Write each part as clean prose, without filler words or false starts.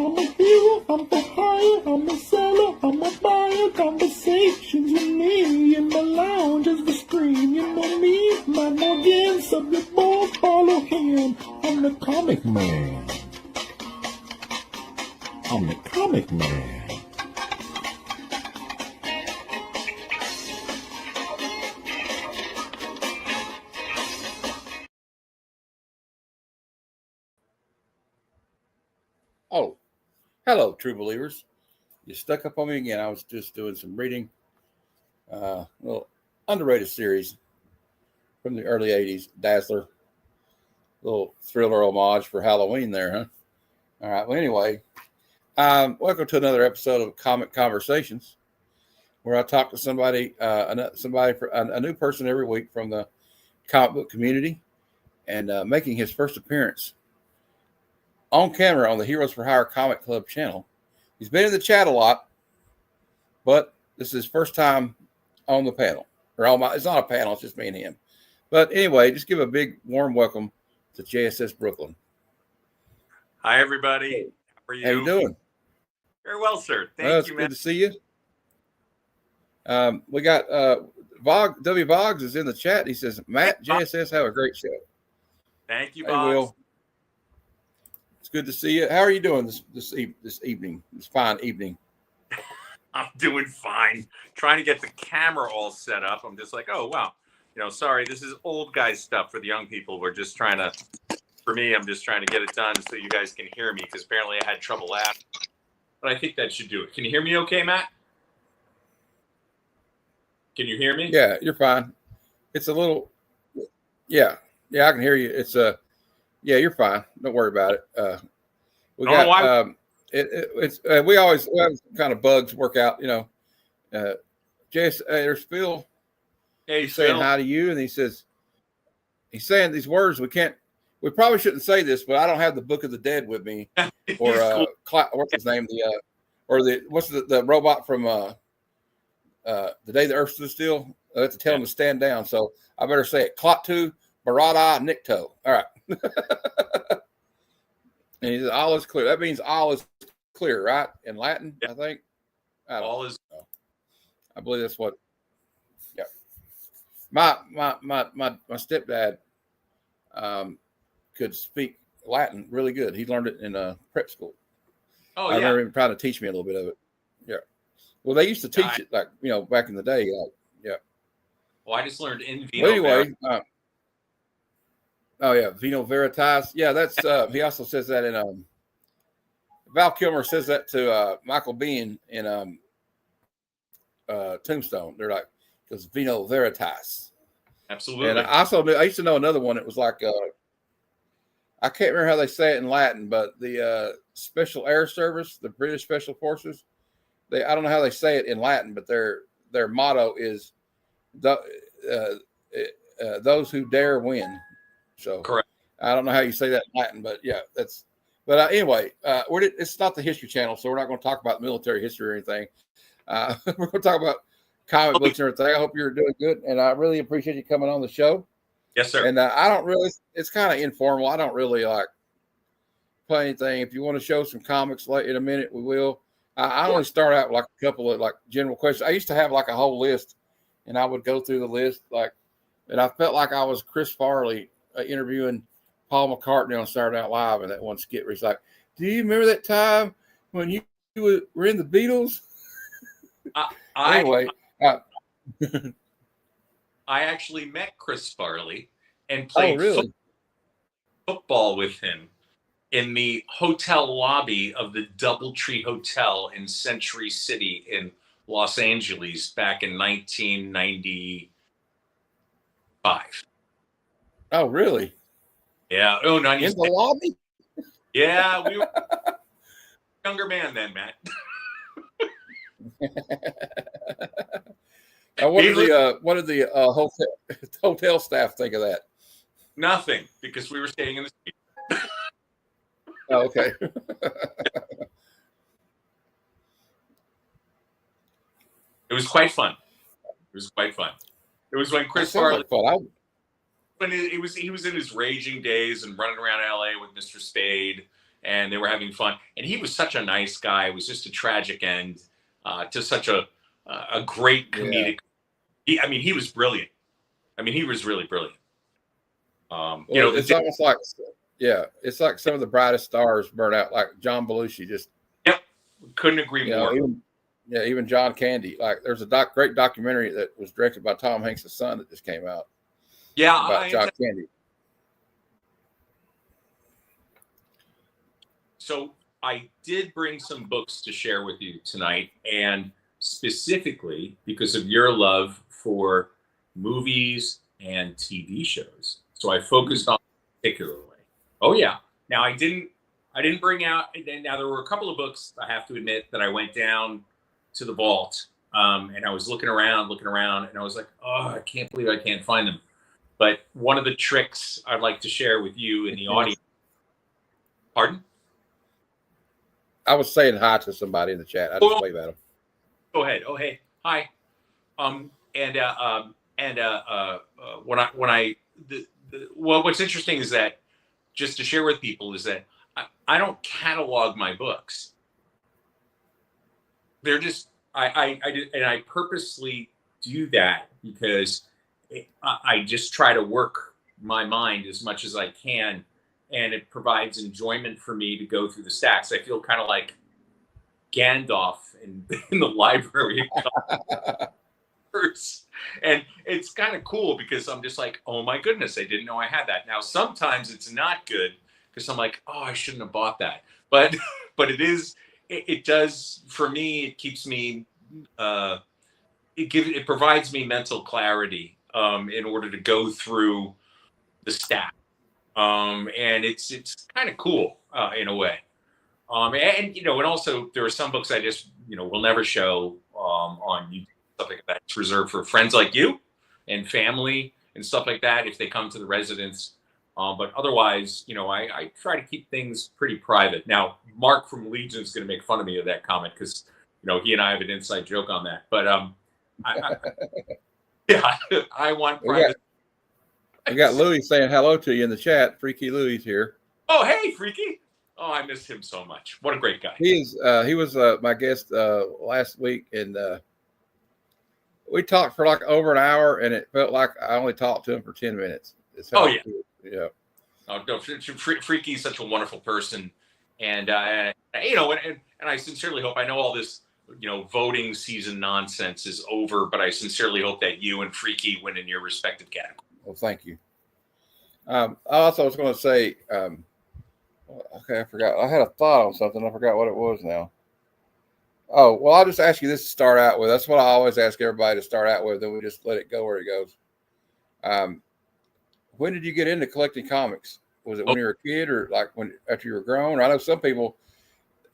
I'm a hero, I'm for hire, I'm a seller, I'm a buyer. Conversations with me in my lounge as the screen. You know me, Matt Morgan, subject board, follow him. I'm the comic man. I'm the comic man. Oh, hello, true believers. You stuck up on me again. I was just doing some reading. A little underrated series from the early 80s, Dazzler. Little thriller homage for Halloween there, huh? All right. Well, anyway, welcome to another episode of Comic Conversations, where I talk to somebody, a new person every week from the comic book community, and making his first appearance on camera on the Heroes for Hire Comic Club channel. He's been in the chat a lot, but this is his first time on the panel. It's not a panel, it's just me and him. But anyway, just give a big warm welcome to JSS Brooklyn. Hi, everybody. How are you? How you doing? Very well, sir. Thank you, man. Good to see you. We got W. Boggs is in the chat. He says, Matt, JSS, have a great show. Thank you, Hey, Boggs. Will. It's good to see you. How are you doing this evening, this fine evening? I'm doing fine. Trying to get the camera all set up. I'm just like, oh, wow. Sorry, this is old guy stuff for the young people. I'm just trying to get it done so you guys can hear me, because apparently I had trouble last. But I think that should do it. Can you hear me okay, Matt? Can you hear me? Yeah, you're fine. It's a little, yeah, I can hear you. Yeah, you're fine. Don't worry about it. We always have kind of bugs work out, Jason, there's Phil. Hey, he's saying hi to you, and he's saying these words we probably shouldn't say this, but I don't have the Book of the Dead with me, or what's his name, what's the robot from The Day the Earth Stood Still. I have to tell him to stand down, so I better say it. Klaatu Barada Nikto. All right. And he says, all is clear. That means all is clear, right? In Latin, I think. I believe that's what. Yeah. My stepdad could speak Latin really good. He learned it in prep school. Oh, I remember him trying to teach me a little bit of it. Yeah. Well, they used to teach it back in the day. Yeah. Well, I just learned in Vino. Well, anyway. Oh yeah, Vino Veritas. Yeah, that's he also says that in Val Kilmer says that to Michael Biehn in Tombstone. They're like, because Vino Veritas. Absolutely. And I used to know another one. It was like I can't remember how they say it in Latin, but the Special Air Service, the British Special Forces, I don't know how they say it in Latin, but their motto is those who dare win. So correct. I don't know how you say that in Latin, but yeah, that's. But anyway, it's not the History Channel, so we're not going to talk about military history or anything. We're going to talk about comic books and everything. I hope you're doing good, and I really appreciate you coming on the show. Yes, sir. And I don't really. It's kind of informal. I don't really like play anything. If you want to show some comics in a minute, we will. I only start out with like a couple of like general questions. I used to have like a whole list, and I would go through the list and I felt like I was Chris Farley interviewing Paul McCartney on Saturday Night Live, and that one skit where he's like, "Do you remember that time when you were in the Beatles?" Anyway, I actually met Chris Farley and played football with him in the hotel lobby of the Doubletree Hotel in Century City in Los Angeles back in 1995. Oh, really? Yeah. Oh, 96. In the lobby? Yeah, we were younger man then, Matt. What did the hotel staff think of that? Nothing, because we were staying in the street. Oh, okay. It was quite fun. It was when Chris Farley. When he was in his raging days and running around LA with Mr. Spade and they were having fun. And he was such a nice guy. It was just a tragic end to such a great comedic. Yeah. He was brilliant. He was really brilliant. It's almost like, it's like some of the brightest stars burn out, like John Belushi. Just couldn't agree more. Even John Candy. Like, there's a great documentary that was directed by Tom Hanks' son that just came out. Yeah, about John Candy. So I did bring some books to share with you tonight, and specifically because of your love for movies and TV shows. So I focused on particularly. Oh yeah. Now I didn't bring out. Now there were a couple of books, I have to admit, that I went down to the vault, and I was looking around, and I was like, oh, I can't believe I can't find them. But one of the tricks I'd like to share with you in the audience. Pardon? I was saying hi to somebody in the chat. I just wave at them. Go ahead. Oh, hey, hi. What's interesting is that, just to share with people, is that I don't catalog my books. They're just I purposely do that because I just try to work my mind as much as I can, and it provides enjoyment for me to go through the stacks. I feel kind of like Gandalf in the library. And it's kind of cool because I'm just like, oh my goodness, I didn't know I had that. Now, sometimes it's not good because I'm like, oh, I shouldn't have bought that. But it does, for me, it keeps me, it provides me mental clarity in order to go through the stack. And it's kind of cool in a way. And also there are some books I just, will never show on YouTube, stuff like that. It's reserved for friends like you and family and stuff like that if they come to the residence. But otherwise, I try to keep things pretty private. Now, Mark from Legion is going to make fun of me of that comment because, he and I have an inside joke on that. But I want private. We got Louis saying hello to you in the chat. Freaky Louis here. Oh, hey, Freaky. Oh, I miss him so much. What a great guy. He was my guest last week, and we talked for like over an hour, and it felt like I only talked to him for 10 minutes. Oh, yeah. Yeah. Oh, no, Freaky is such a wonderful person. And, and I sincerely hope, I know all this, voting season nonsense is over, but I sincerely hope that you and Freaky win in your respective categories. Well, thank you. I also was going to say, okay, I forgot. I had a thought on something. I forgot what it was now. Oh, well, I'll just ask you this to start out with. That's what I always ask everybody to start out with, and we just let it go where it goes. When did you get into collecting comics? Was it when you were a kid or like after you were grown? I know some people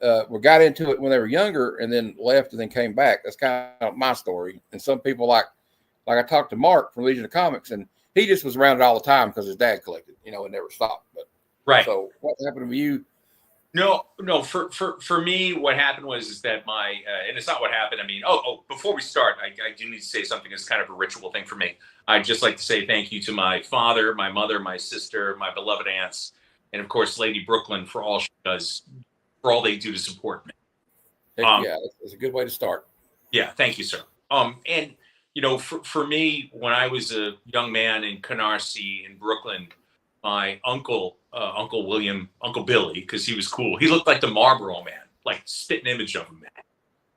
got into it when they were younger and then left and then came back. That's kind of my story. And some people like I talked to Mark from Legion of Comics, and he just was around it all the time because his dad collected, and never stopped. But right. So what happened to you? No. For me, what happened is that and it's not what happened. Before we start, I do need to say something that's kind of a ritual thing for me. I'd just like to say thank you to my father, my mother, my sister, my beloved aunts, and of course, Lady Brooklyn for all she does, for all they do to support me. Yeah, it's a good way to start. Yeah, thank you, sir. And for me, when I was a young man in Canarsie in Brooklyn, my uncle, Uncle William, Uncle Billy, because he was cool. He looked like the Marlboro Man, like spitting image of him, man.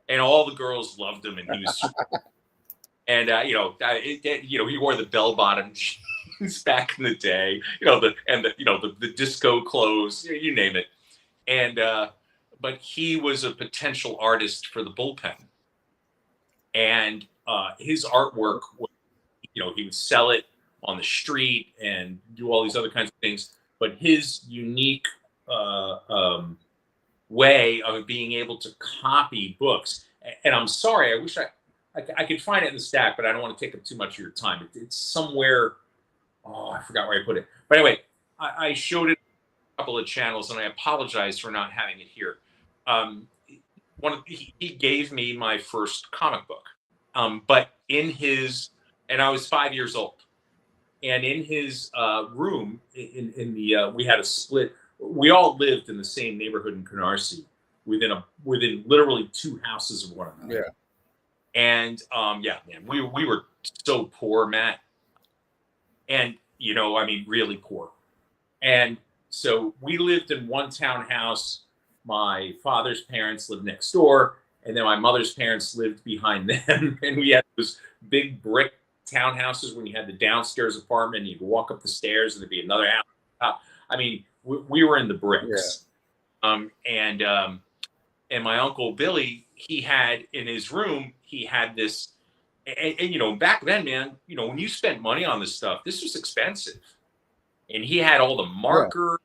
And all the girls loved him, and he was super. And he wore the bell-bottom jeans back in the day. The disco clothes, you name it. And but he was a potential artist for the Bullpen, and his artwork, he would sell it on the street and do all these other kinds of things. But his unique way of being able to copy books, and I'm sorry, I wish I could find it in the stack, but I don't want to take up too much of your time. It's somewhere. Oh, I forgot where I put it. But anyway, I showed it a couple of channels, and I apologize for not having it here. He gave me my first comic book, but and I was 5 years old, and in his room, we had a split we all lived in the same neighborhood in Canarsie, within literally 2 houses of one another. Yeah. And yeah, man, we were so poor, Matt, and I mean, really poor. And so we lived in one townhouse. My father's parents lived next door, and then my mother's parents lived behind them. And we had those big brick townhouses when you had the downstairs apartment, and you could walk up the stairs and there'd be another house. I mean, we were in the bricks. And my uncle Billy, he had in his room, he had this, and back then, man, when you spent money on this stuff, this was expensive. And he had all the markers,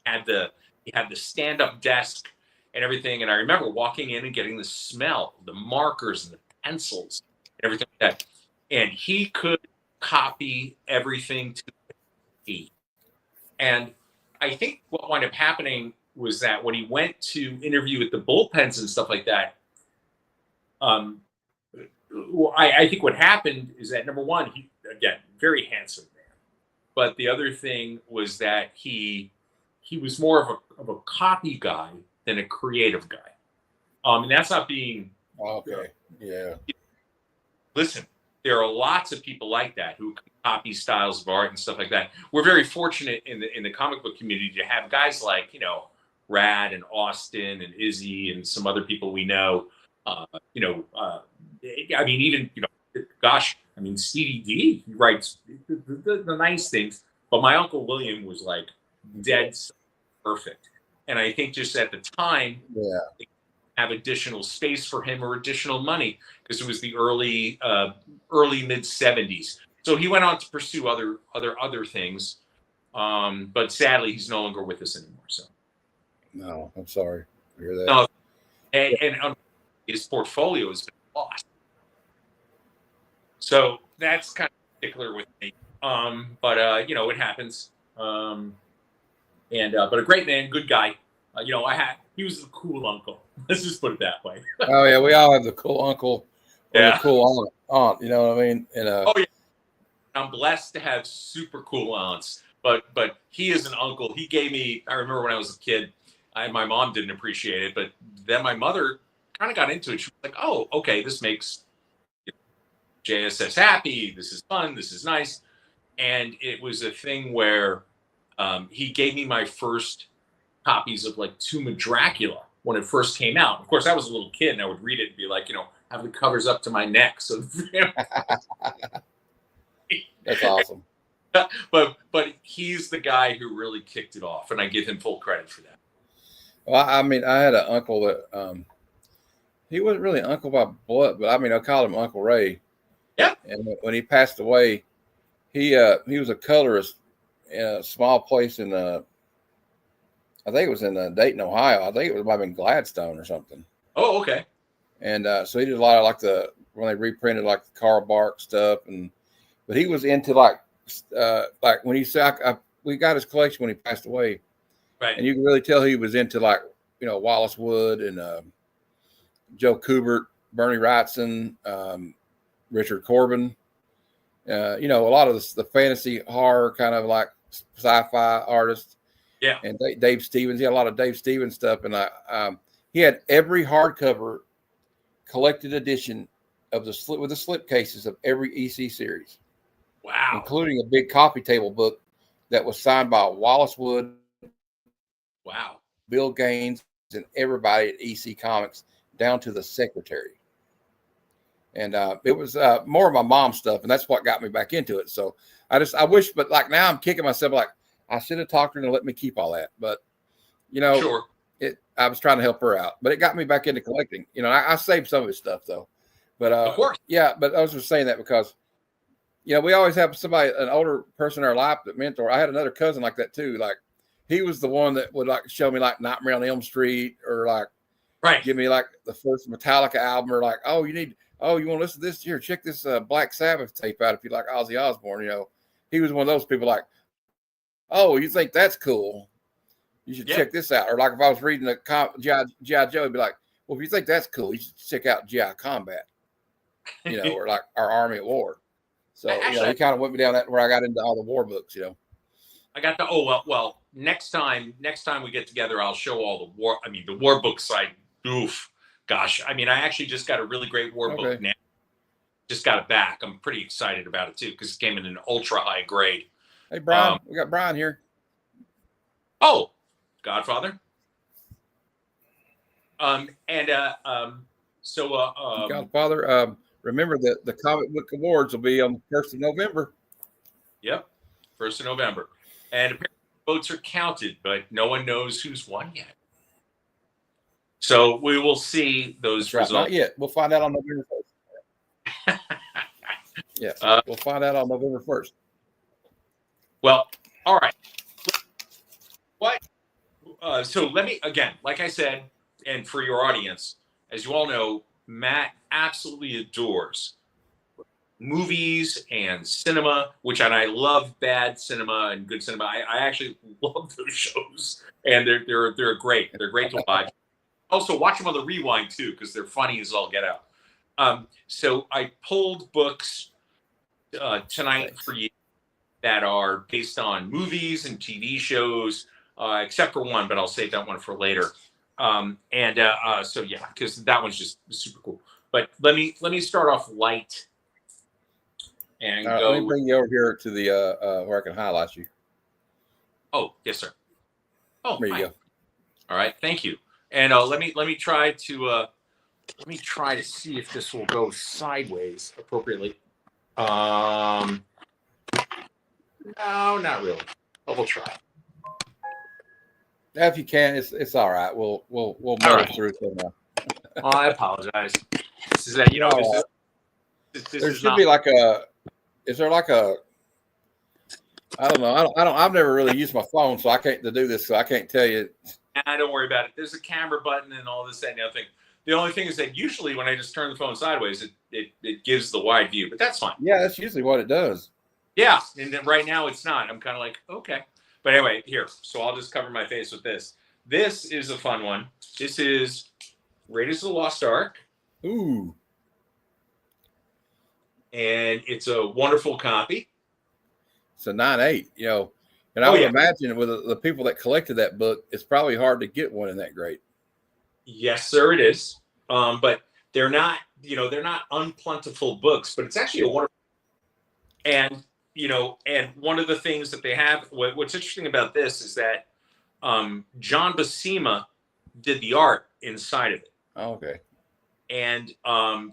he had the stand-up desk and everything. And I remember walking in and getting the smell, the markers and the pencils and everything like that. And he could copy everything to the T. And I think what wound up happening was that when he went to interview at the bullpens and stuff like that, I think what happened is that, number one, he, again, very handsome man. But the other thing was that he was more of a copy guy than a creative guy. And that's not being... Okay. Yeah. Listen, there are lots of people like that who can copy styles of art and stuff like that. We're very fortunate in the comic book community to have guys like, Rad and Austin and Izzy and some other people we know. I mean, even, I mean, Stevie D, he writes the nice things, but my Uncle William was like dead perfect. And I think just at the time, they have additional space for him or additional money, because it was the early mid 70s. So he went on to pursue other things. But sadly, he's no longer with us anymore. So. No, I'm sorry to hear that. No, and his portfolio has been lost. So that's kind of particular with me. But it happens. But a great man, good guy. He was the cool uncle. Let's just put it that way. Oh yeah, we all have the cool uncle or Yeah. the cool aunt. You know what I mean? And Oh yeah, I'm blessed to have super cool aunts. But he is an uncle. He gave me. I remember when I was a kid. My mom didn't appreciate it, but then my mother kind of got into it. She was like, "Oh, okay, this makes JSS happy. This is fun. This is nice." And it was a thing where he gave me my first copies of like Tomb of Dracula when it first came out. Of course, I was a little kid and I would read it and be like, have the covers up to my neck. So that's awesome. But he's the guy who really kicked it off, and I give him full credit for that. Well, I mean, I had an uncle that he wasn't really an uncle by blood, but I mean, I called him Uncle Ray. Yeah. And when he passed away, he was a colorist in a small place in I think it was in Dayton, Ohio. I think it might have been Gladstone or something. Oh, okay. And so he did a lot of when they reprinted like the Carl Bark stuff, but he was into like when he said we got his collection when he passed away. Right. And you can really tell he was into Wallace Wood and Joe Kubert, Bernie Wrightson, Richard Corbin. A lot of the fantasy horror kind of like sci-fi artists. Yeah. And Dave Stevens. He had a lot of Dave Stevens stuff. And he had every hardcover collected edition of the slip cases of every EC series. Wow. Including a big coffee table book that was signed by Wallace Wood. Wow. Bill Gaines and everybody at EC Comics down to the secretary. And it was more of my mom's stuff, and that's what got me back into it. So I wish, but like now I'm kicking myself like I should have talked to her and let me keep all that. But Sure. I was trying to help her out, but it got me back into collecting. I saved some of his stuff though. But Of course. yeah, but I was just saying that because we always have somebody, an older person in our life that mentor. I had another cousin like that too. Like he was the one that would like show me like Nightmare on Elm Street or like give me like the first Metallica album or like, you want to listen to this? Here, check this Black Sabbath tape out if you like Ozzy Osbourne. He was one of those people like, you think that's cool? You should check this out. Or like if I was reading G.I. Joe, he'd be like, well, if you think that's cool, you should check out G.I. Combat, or like our Army at War. So Actually, he kind of went me down that where I got into all the war books, I got the. Oh well. Next time we get together, I'll show all the war. I mean, the war book side. Oof, gosh. I mean, I actually just got a really great war book Okay. now. Just got it back. I'm pretty excited about it too because it came in an ultra high grade. Hey, Brian, we got Brian here. Oh, Godfather. Godfather. Remember that the comic book awards will be on the 1st of November. Yep, 1st of November, and apparently votes are counted, but no one knows who's won yet. So we will see those Right, results. not yet. We'll find out on November 1st. Yeah, we'll find out on November 1st. Well, all right. What? So let me, again, like I said, and for your audience, as you all know, Matt absolutely adores movies and cinema, I love bad cinema and good cinema. I actually love those shows, and they're great. They're great to watch. Also, watch them on the rewind too, because they're funny as all get out. So I pulled books tonight for you that are based on movies and TV shows, except for one, but I'll save that one for later. So yeah, because that one's just super cool. But let me start off light and go. Let me bring you over here to the where I can highlight you. Oh, yes, sir. Oh, there you hi. go. All right, thank you. And let me try to see if this will go sideways appropriately. No, not really. But we'll try. If you can, it's all right. We'll muddle right. through it now. Oh, I apologize. This is there should be like a. Is there like a? I don't know. I've never really used my phone, so I can't to do this. So I can't tell you. Don't worry about it. There's a camera button and all this, that, and the other thing. The only thing is that usually when I just turn the phone sideways, it gives the wide view, but that's fine. Yeah, that's usually what it does. Yeah, and then right now it's not. I'm kind of like, okay. But anyway, here. So I'll just cover my face with this. This is a fun one. This is Raiders of the Lost Ark. Ooh. And it's a wonderful copy. It's a 9.8, and I would imagine with the people that collected that book, it's probably hard to get one in that grade. Yes, sir, it is. But they're not unplentiful books, but it's actually a wonderful. And one of the things that they have, what's interesting about this is that John Buscema did the art inside of it. Oh, okay. And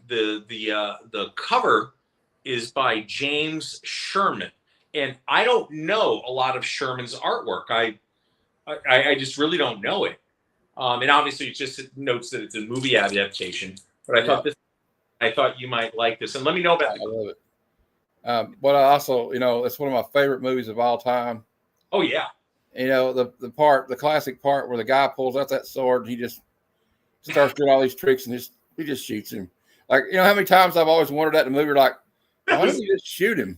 the cover is by James Sherman. And I don't know a lot of Sherman's artwork. I just really don't know it. And obviously, it just notes that it's a movie adaptation. But I thought you might like this. And let me know about it. I love it. But I also, it's one of my favorite movies of all time. Oh yeah. The classic part where the guy pulls out that sword and he just starts doing all these tricks and he just shoots him. Like, how many times I've always wondered that in the movie, like, why didn't you just shoot him?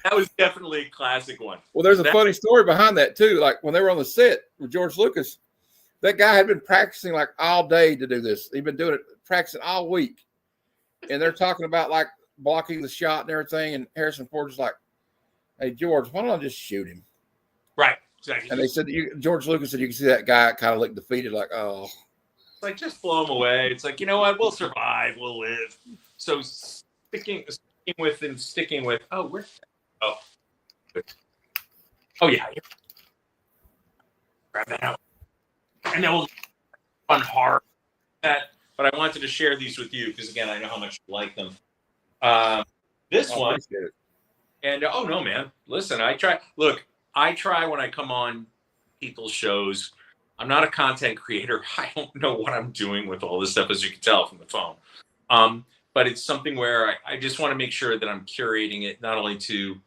That was definitely a classic one. Well, there's a funny story behind that too. Like when they were on the set with George Lucas, that guy had been practicing like all day to do this. He'd been doing it, practicing all week. And they're talking about like blocking the shot and everything. And Harrison Ford was like, "Hey, George, why don't I just shoot him?" Right. Exactly. And they said, George Lucas said, you can see that guy kind of looked defeated, like, oh. It's like, just blow him away. It's like, you know what? We'll survive. We'll live. So sticking with, oh yeah. Grab that out. And then we'll on hard that. But I wanted to share these with you because, again, I know how much you like them. This one. And, oh, no, man. Listen, I try when I come on people's shows. I'm not a content creator. I don't know what I'm doing with all this stuff, as you can tell from the phone. But it's something where I just want to make sure that I'm curating it not only to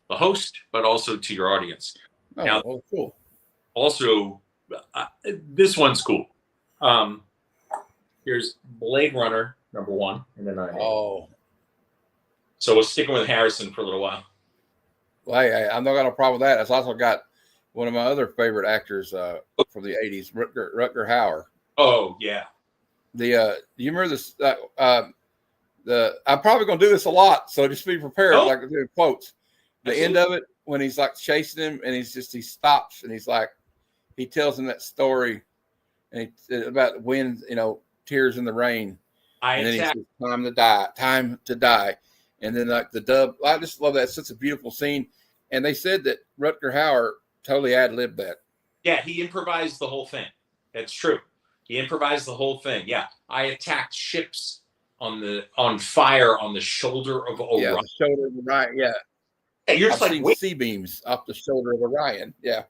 the host, but also to your audience. Oh, now, cool. Also, this one's cool. Here's Blade Runner #1 in the 90s. Oh. So we're sticking with Harrison for a little while. Well, hey, I'm not got no problem with that. It's also got one of my other favorite actors from the 80s, Rutger Hauer. Oh, yeah. Do you remember this? I'm probably going to do this a lot, so just be prepared, like doing quotes. The end of it, when he's like chasing him, and he stops, and he's like, he tells him that story, and about wind, tears in the rain, and then he says, time to die, and then like the dub. I just love that. It's such a beautiful scene, and they said that Rutger Hauer totally ad-libbed that. Yeah, he improvised the whole thing. That's true. He improvised the whole thing. Yeah, I attacked ships on fire on the shoulder of Orion. Yeah, the shoulder of Orion. Yeah. Yeah, you're I've just seen like, sea beams off the shoulder of Orion. Yeah.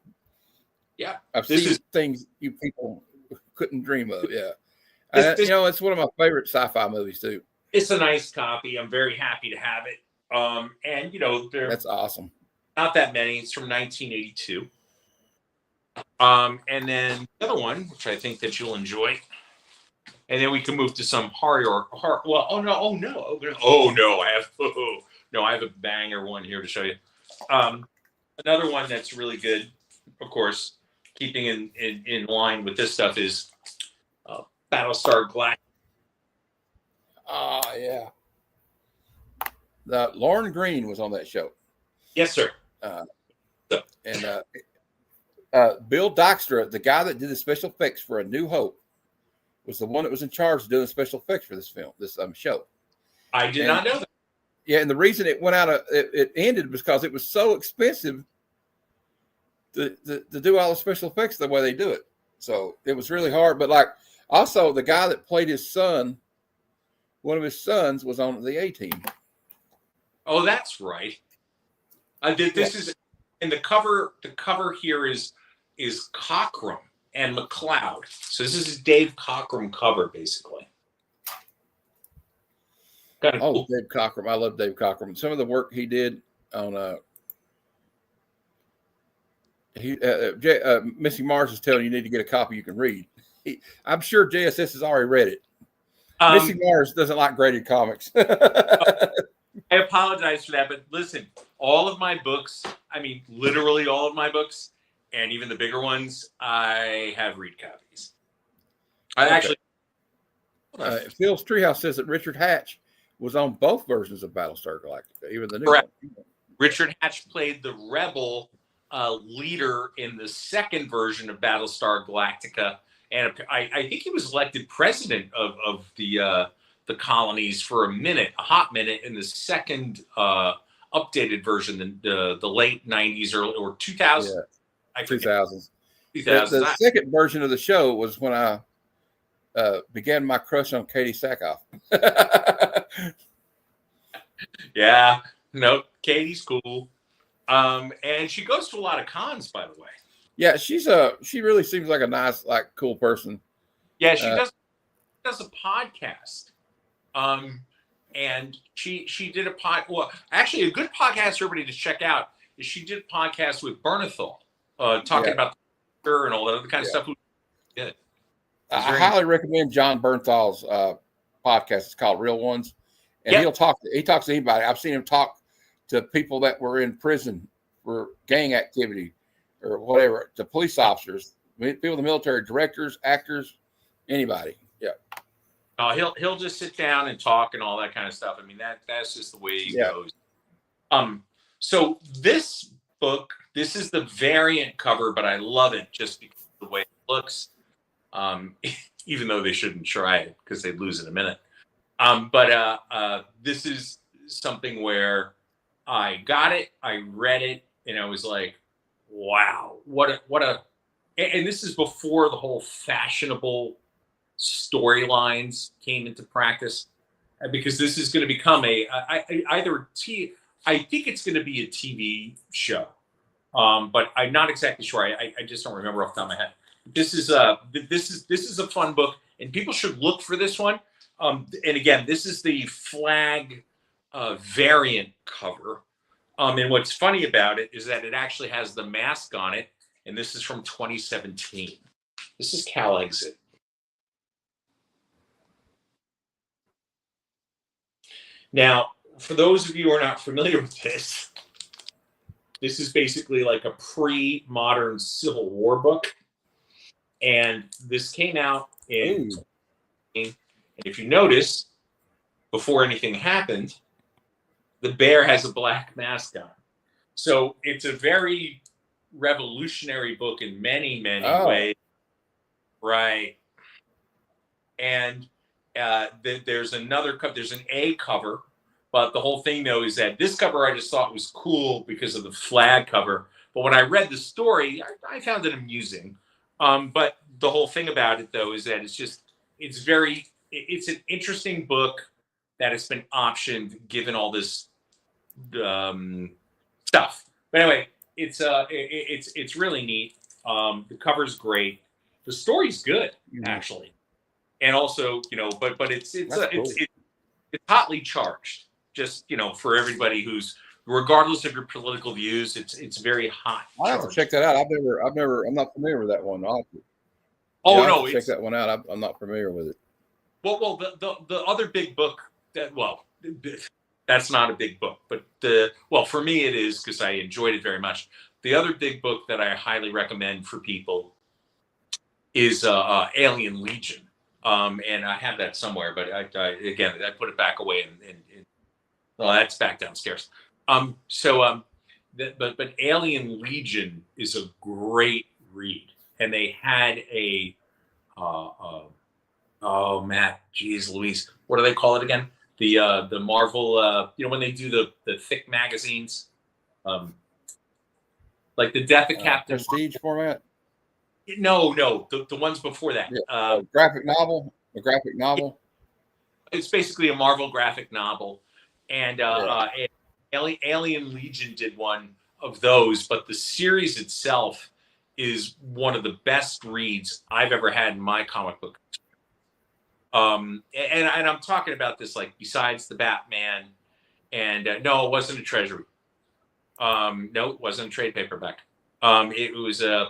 Yeah. I've seen things you people couldn't dream of. Yeah. It's one of my favorite sci-fi movies too. It's a nice copy. I'm very happy to have it. And that's awesome. Not that many. It's from 1982. And then the other one, which I think that you'll enjoy, and then we can move to some horror. Well, I have a banger one here to show you. Another one that's really good, of course, keeping in line with this stuff is Battlestar Galactica. Oh yeah. Lauren Green was on that show. Yes, sir. And Bill Dykstra, the guy that did the special effects for A New Hope, was the one that was in charge of doing the special effects for this show. I did not know that. Yeah, and the reason it went out, it ended because it was so expensive to do all the special effects the way they do it. So it was really hard. But like, also the guy that played his son, one of his sons was on the A-Team. Oh, that's right. This is, and the cover here is Cockrum and McLeod. So this is a Dave Cockrum cover, basically. Kind of cool. Dave Cockrum. I love Dave Cockrum. Some of the work he did on Missy Mars is telling you need to get a copy you can read. I'm sure JSS has already read it. Missy Mars doesn't like graded comics. I apologize for that, but listen, all of my books, I mean, literally all of my books, and even the bigger ones, I have read copies. Phil's Treehouse says that Richard Hatch was on both versions of Battlestar Galactica, even the new Correct. one. Richard Hatch played the rebel leader in the second version of Battlestar Galactica, and I think he was elected president of the colonies for a hot minute in the second updated version, the late 90s or 2000. Yeah. 2000s. The second version of the show was when I began my crush on Katie Sackhoff. Yeah, no, Katie's cool. And she goes to a lot of cons, by the way. Yeah, she really seems like a nice, like, cool person. Yeah, she does a podcast. And she did actually a good podcast for everybody to check out is she did a podcast with Bernthal, talking about her and all that other kind of stuff. Yeah. I highly recommend John Bernthal's podcast. It's called Real Ones. And he talks to anybody. I've seen him talk to people that were in prison for gang activity or whatever, to police officers, people in the military, directors, actors, anybody. Yeah. He'll just sit down and talk and all that kind of stuff. I mean, that's just the way he goes. So this book, this is the variant cover, but I love it just because of the way it looks. Even though they shouldn't try it because they'd lose in a minute. But this is something where I got it, I read it, and I was like, wow, and this is before the whole fashionable storylines came into practice, because this is going to become I think it's going to be a TV show, but I'm not exactly sure. I just don't remember off the top of my head. This is a fun book, and people should look for this one. And again, this is the Flag variant cover. And what's funny about it is that it actually has the mask on it, and this is from 2017. This is Cal Exit. Now, for those of you who are not familiar with this is basically like a pre-modern Civil War book. And this came out and if you notice, before anything happened, the bear has a black mask on. So it's a very revolutionary book in many, many Oh. ways. Right. And there's another cover, there's an A cover, but the whole thing though is that this cover I just thought was cool because of the flag cover. But when I read the story, I found it amusing. But the whole thing about it though is that it's an interesting book that has been optioned given all this stuff. But anyway, it's really neat. The cover's great. The story's good, actually, and also but it's hotly charged. Just for everybody who's regardless of your political views, it's very hot. I'll have to check that out. I'm not familiar with that one. Oh I'll no, check that one out. I'm not familiar with it. Well, the other big book that's not a big book, but for me it is because I enjoyed it very much. The other big book that I highly recommend for people is Alien Legion, and I have that somewhere, but I put it back away and that's back downstairs. But Alien Legion is a great read, and they had a Matt, geez Louise, what do they call it again? The Marvel, when they do the thick magazines, like the Death of Captain Prestige format. No, the ones before that. Yeah. Graphic novel. A graphic novel. It's basically a Marvel graphic novel, and Alien Legion did one of those. But the series itself is one of the best reads I've ever had in my comic book. And I'm talking about this like besides the Batman, and no, it wasn't a Treasury. No, it wasn't a trade paperback. It was a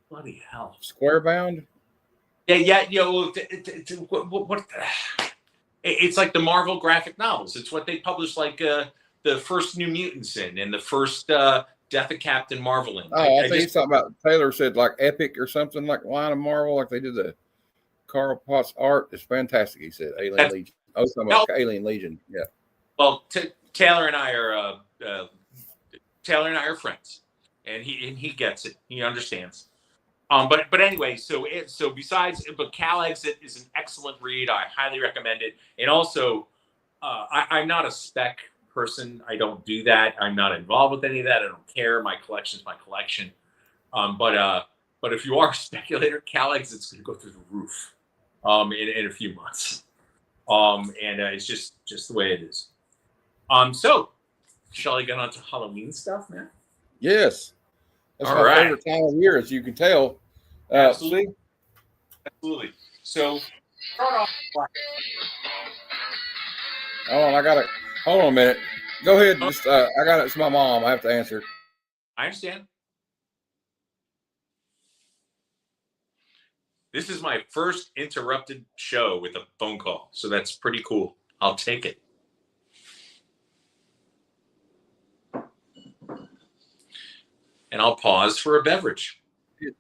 bloody hell. Square bound. Yeah. What? It's like the Marvel graphic novels. It's what they published, like the first New Mutants and the first Death of Captain Marvel in. Oh, I think he's talking about. Taylor said like Epic or something like line of Marvel, like they did the Carl Potts art. It's fantastic. He said Alien Legion. Oh, talking about Alien Legion. Yeah. Well, Taylor and I are friends, and he gets it. He understands. But anyway, so besides, but Cal Exit is an excellent read. I highly recommend it. And also, I'm not a spec person. I don't do that. I'm not involved with any of that. I don't care. My collection is my collection. But if you are a speculator, Cal Exit's going to go through the roof in a few months. And it's just the way it is. So shall I get on to Halloween stuff, man? Yes. That's my favorite time of year, as you can tell. Absolutely. Absolutely. So, start off. Hold on a minute. Go ahead. Just, I got it. It's my mom. I have to answer. I understand. This is my first interrupted show with a phone call, so that's pretty cool. I'll take it. And I'll pause for a beverage.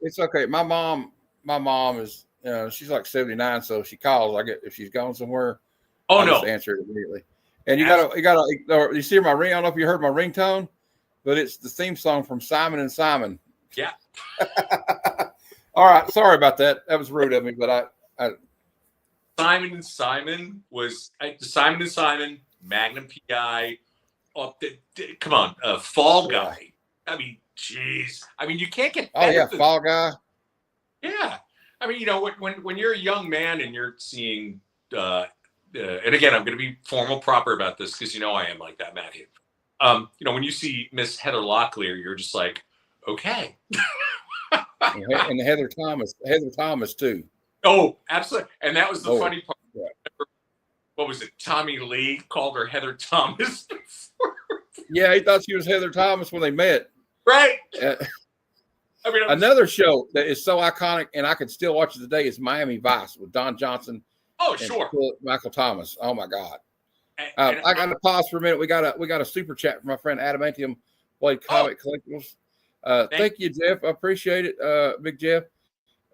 It's okay. My mom is, she's like 79, so she calls. If she's gone somewhere. Oh, Just answer it immediately. And you see my ring. I don't know if you heard my ringtone, but it's the theme song from Simon and Simon. Yeah. All right. Sorry about that. That was rude of me, but I Simon and Simon was Simon and Simon, Magnum PI. Oh, come on, Fall Guy. I mean, jeez. I mean, you can't get. Oh yeah, Fall Guy. Yeah, I mean, when you're a young man and you're seeing, and again, I'm going to be formal proper about this because I am like that, Matthew. When you see Miss Heather Locklear, you're just like, okay. And Heather Thomas too. Oh, absolutely. And that was the funny part. Yeah. What was it? Tommy Lee called her Heather Thomas. Yeah, he thought she was Heather Thomas when they met. Right. Another show that is so iconic, and I can still watch it today, is Miami Vice with Don Johnson. Oh, sure. Michael Thomas. Oh my God. I got to pause for a minute. We got a super chat from my friend Adamantium Blade Comic Collectibles. Thank you, Jeff. I appreciate it, Big Jeff.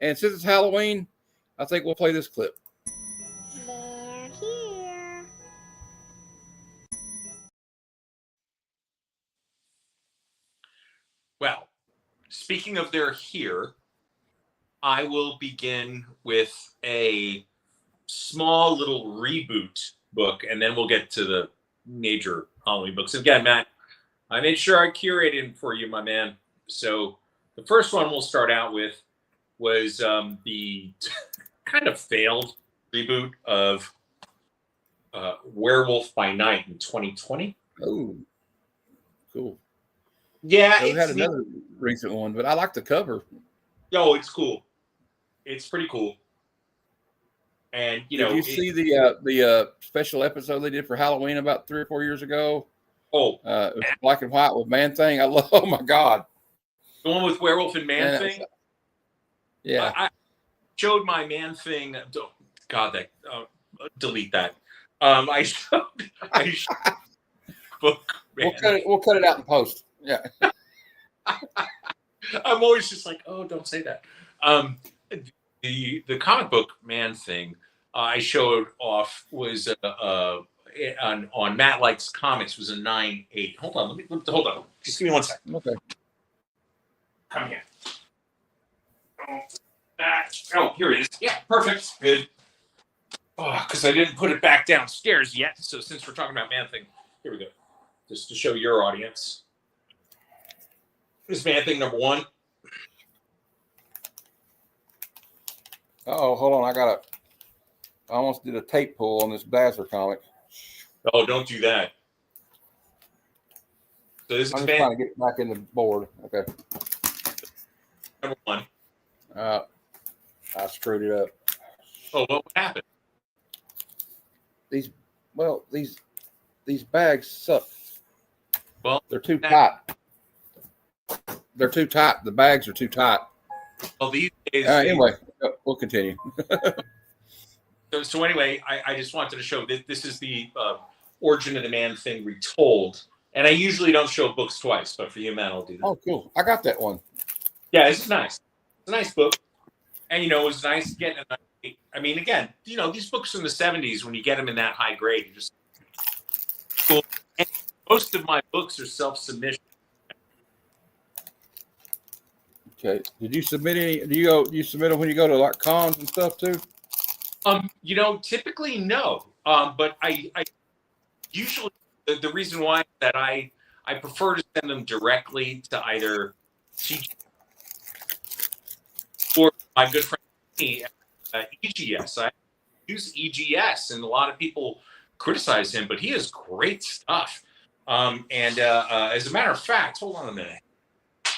And since it's Halloween, I think we'll play this clip. They're here. Well, speaking of they're here, I will begin with a small little reboot book, and then we'll get to the major Halloween books. Again, Matt, I made sure I curated them for you, my man. So the first one we'll start out with was the kind of failed reboot of Werewolf by Night in 2020. Oh, cool. Yeah, We had another recent one, but I like the cover. Yo, it's cool. It's pretty cool. And Did you see the special episode they did for Halloween about 3 or 4 years ago? Oh, it was black and white with Man Thing. I love. Oh my God, the one with Werewolf and Man Thing. Yeah, I showed my Man Thing. God, that delete that. I showed book. Man. We'll cut it out in post. Yeah. I'm always just like, oh, don't say that. The comic book Man Thing I showed off was on Matt Likes Comics was a 9/8. Hold on. Just give me 1 second. Okay. Come here. Oh, here it is. Yeah, perfect. Good. Oh, because I didn't put it back downstairs yet. So since we're talking about Man Thing, here we go. Just to show your audience. This is Man Thing number 1. Oh, hold on. I almost did a tape pull on this Dazzler comic. Oh, don't do that. So this is I'm just trying to get back in the board. Okay. Number 1. I screwed it up. Oh, what happened? These bags suck. Well, they're too tight. They're too tight. The bags are too tight. Well, these days. Anyway, we'll continue. So anyway, I just wanted to show that this is the Origin of the Man Thing retold. And I usually don't show books twice, but for you, man, I'll do that. Oh, cool. I got that one. Yeah, this is nice. It's a nice book. And, it was nice getting I mean, again, these books from the 70s, when you get them in that high grade, you just cool. And most of my books are self-submission. Okay. Did you submit any? You submit them when you go to like cons and stuff too? Typically no. But I usually the reason why is that I prefer to send them directly to either CG or my good friend EGS. I use EGS, and a lot of people criticize him, but he has great stuff. As a matter of fact, hold on a minute,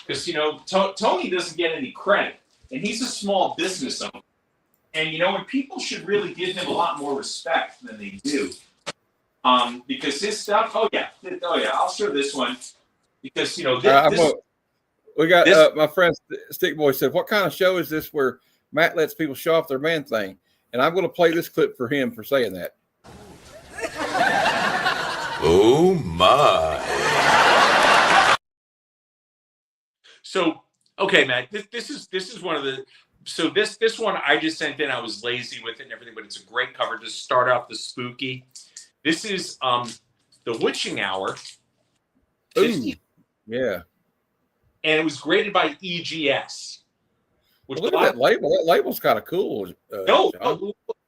because Tony doesn't get any credit, and he's a small business owner. And when people should really give him a lot more respect than they do, because his stuff. Oh yeah, I'll show this one because we got my friend Stick Boy said, "What kind of show is this where Matt lets people show off their Man Thing?" And I'm going to play this clip for him for saying that. Oh my! So okay, Matt, this is one of the. So this one I just sent in. I was lazy with it and everything, but it's a great cover to start off the spooky. This is The Witching Hour. 50, Ooh, yeah. And it was graded by EGS. Look at that label. That label's kind of cool. No,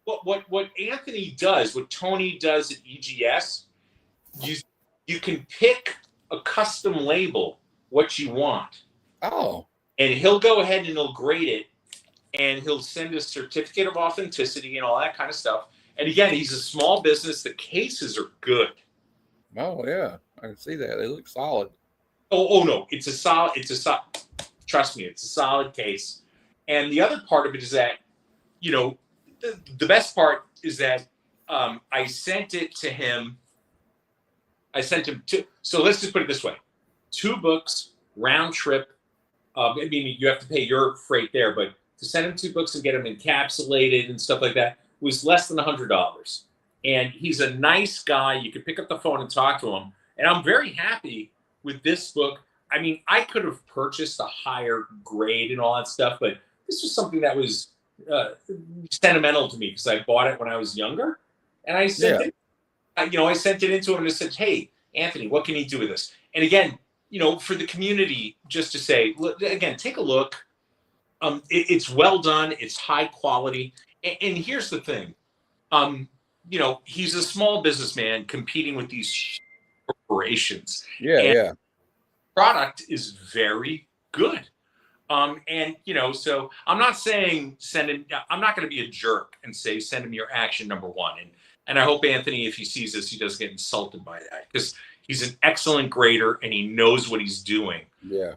what Anthony does, what Tony does at EGS, you can pick a custom label what you want. Oh. And he'll go ahead and he'll grade it, and he'll send a certificate of authenticity and all that kind of stuff. And again, he's a small business. The cases are good. Oh yeah, I can see that. They look solid. Oh no, it's a solid. Trust me, it's a solid case. And the other part of it is that, the best part is that I sent it to him. I sent him so let's just put it this way: 2 books round trip. I mean, you have to pay your freight there, but to send him 2 books and get them encapsulated and stuff like that was less than $100. And he's a nice guy. You can pick up the phone and talk to him. And I'm very happy with this book. I mean, I could have purchased a higher grade and all that stuff, but this was something that was sentimental to me because I bought it when I was younger. And I sent it, I sent it into him and I said, "Hey, Anthony, what can you do with this?" And again, for the community, just to say, look, again, take a look. It's well done. It's high quality. And here's the thing. He's a small businessman competing with these corporations. Yeah, and yeah. Product is very good. So I'm not saying I'm not going to be a jerk and say send him your action number 1. And I hope Anthony, if he sees this, he doesn't get insulted by that, because he's an excellent grader and he knows what he's doing. Yeah.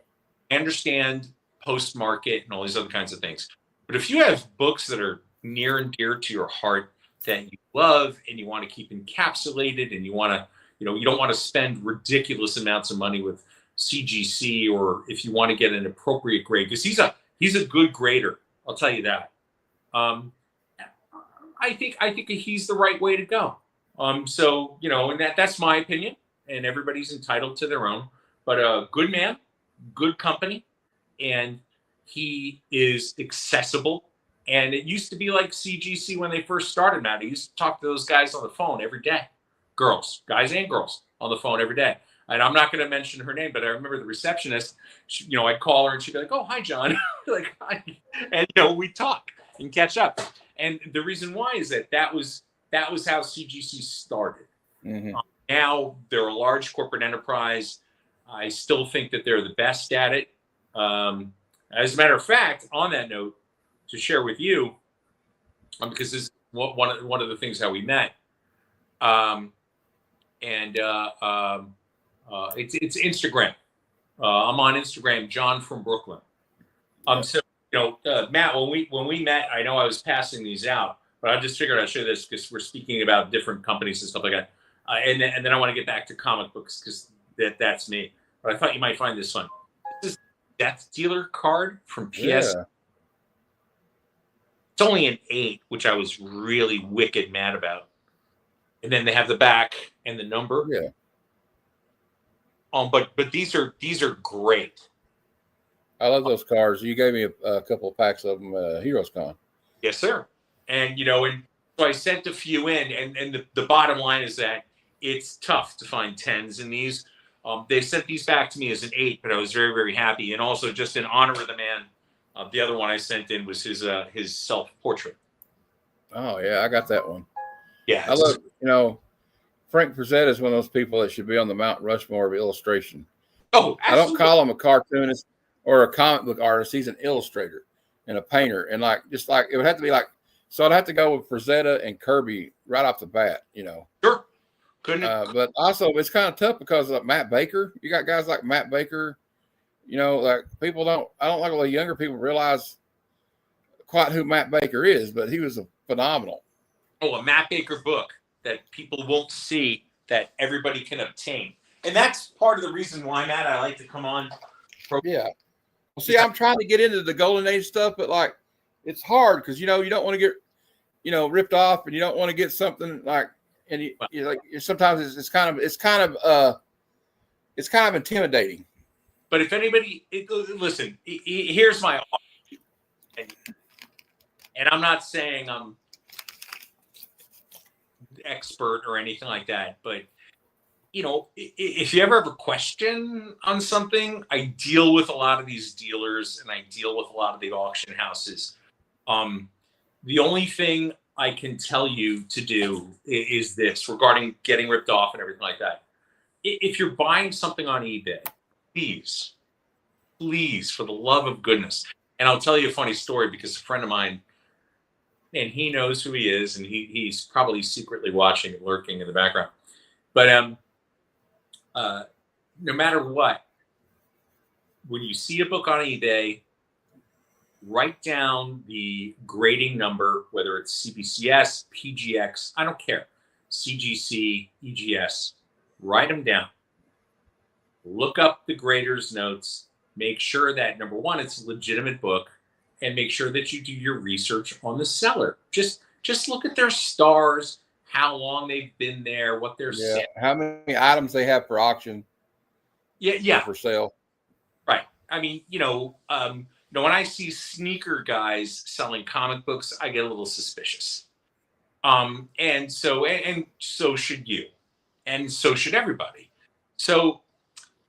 I understand post market and all these other kinds of things. But if you have books that are near and dear to your heart that you love and you want to keep encapsulated, and you want to, you don't want to spend ridiculous amounts of money with CGC, or if you want to get an appropriate grade, because he's a good grader, I'll tell you that. I think he's the right way to go. And that's my opinion, and everybody's entitled to their own. But a good man, good company, and he is accessible. And it used to be like CGC when they first started, Matt. I used to talk to those guys on the phone every day. Guys and girls on the phone every day. And I'm not going to mention her name, but I remember the receptionist, I'd call her and she'd be like, "Oh, hi, John." Like, hi. And, we'd talk and catch up. And the reason why is that was how CGC started. Mm-hmm. Now they're a large corporate enterprise. I still think that they're the best at it. As a matter of fact, on that note, to share with you, because this is one of the things how we met, it's Instagram. I'm on Instagram, John from Brooklyn. So Matt, when we met, I know I was passing these out, but I just figured I'd share this because we're speaking about different companies and stuff like that. And then I want to get back to comic books, because that's me. But I thought you might find this fun. This is Death Dealer card from PS. Yeah. It's only an 8, which I was really wicked mad about. And then they have the back and the number. Yeah. But these are great. I love those cards. You gave me a couple of packs of them at Heroes Con. Yes, sir. And and so I sent a few in, and the bottom line is that it's tough to find 10s in these. They sent these back to me as an 8, but I was very, very happy. And also, just in honor of the man, the other one I sent in was his self-portrait. Oh yeah, I got that one. Yeah, I love, Frank Frazetta is one of those people that should be on the Mount Rushmore of illustration. Oh, absolutely. I don't call him a cartoonist or a comic book artist. He's an illustrator and a painter. And it would have to be so I'd have to go with Frazetta and Kirby right off the bat, Sure. Couldn't. But also it's kind of tough because of Matt Baker. You got guys like Matt Baker, like people I don't like all the younger people realize quite who Matt Baker is, but he was a phenomenal. Oh, a Matt Baker book that people won't see that everybody can obtain. And that's part of the reason why, Matt, I like to come on. Yeah. Well, see, I'm trying to get into the Golden Age stuff, but it's hard because, you don't want to get, ripped off, and you don't want to get something sometimes it's kind of intimidating. But if anybody, listen, here's my offer. And I'm not saying I'm expert or anything like that, but if you ever have a question on something, I deal with a lot of these dealers and I deal with a lot of the auction houses. The only thing I can tell you to do is this regarding getting ripped off and everything like that. If you're buying something on eBay, please, for the love of goodness. And I'll tell you a funny story, because a friend of mine, and he knows who he is, and he's probably secretly watching and lurking in the background. But no matter what, when you see a book on eBay, write down the grading number, whether it's CBCS, PGX, I don't care, CGC, EGS, write them down. Look up the grader's notes. Make sure that, number one, it's a legitimate book, and make sure that you do your research on the seller. Just look at their stars, how long they've been there, what they're selling. How many items they have for auction. Yeah. For sale. Right. I mean, when I see sneaker guys selling comic books, I get a little suspicious. And so should you, and so should everybody. So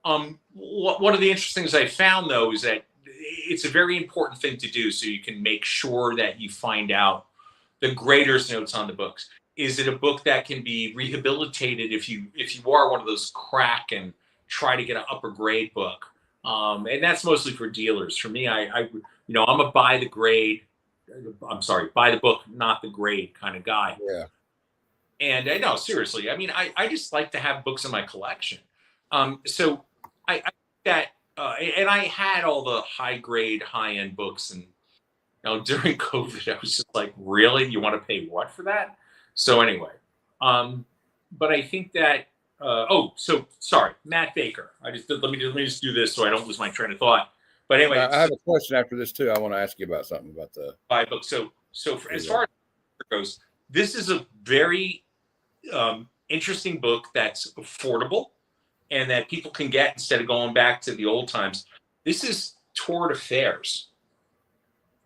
One of the interesting things I found though is that it's a very important thing to do, so you can make sure that you find out the grader's notes on the books. Is it a book that can be rehabilitated if you are one of those crack and try to get an upper grade book? And that's mostly for dealers. For me, I'm a buy the grade. I'm sorry, buy the book, not the grade kind of guy. Yeah. And I know, seriously, I mean, I just like to have books in my collection. So I that, and I had all the high grade, high end books, and during COVID, I was just like, really, you want to pay what for that? So anyway, but I think that, so sorry, Matt Baker. Let me just do this so I don't lose my train of thought. But anyway, I have a question after this too. I want to ask you about something about the five books. So as far as it goes, this is a very interesting book that's affordable and that people can get instead of going back to the old times. This is Tour d'Affaires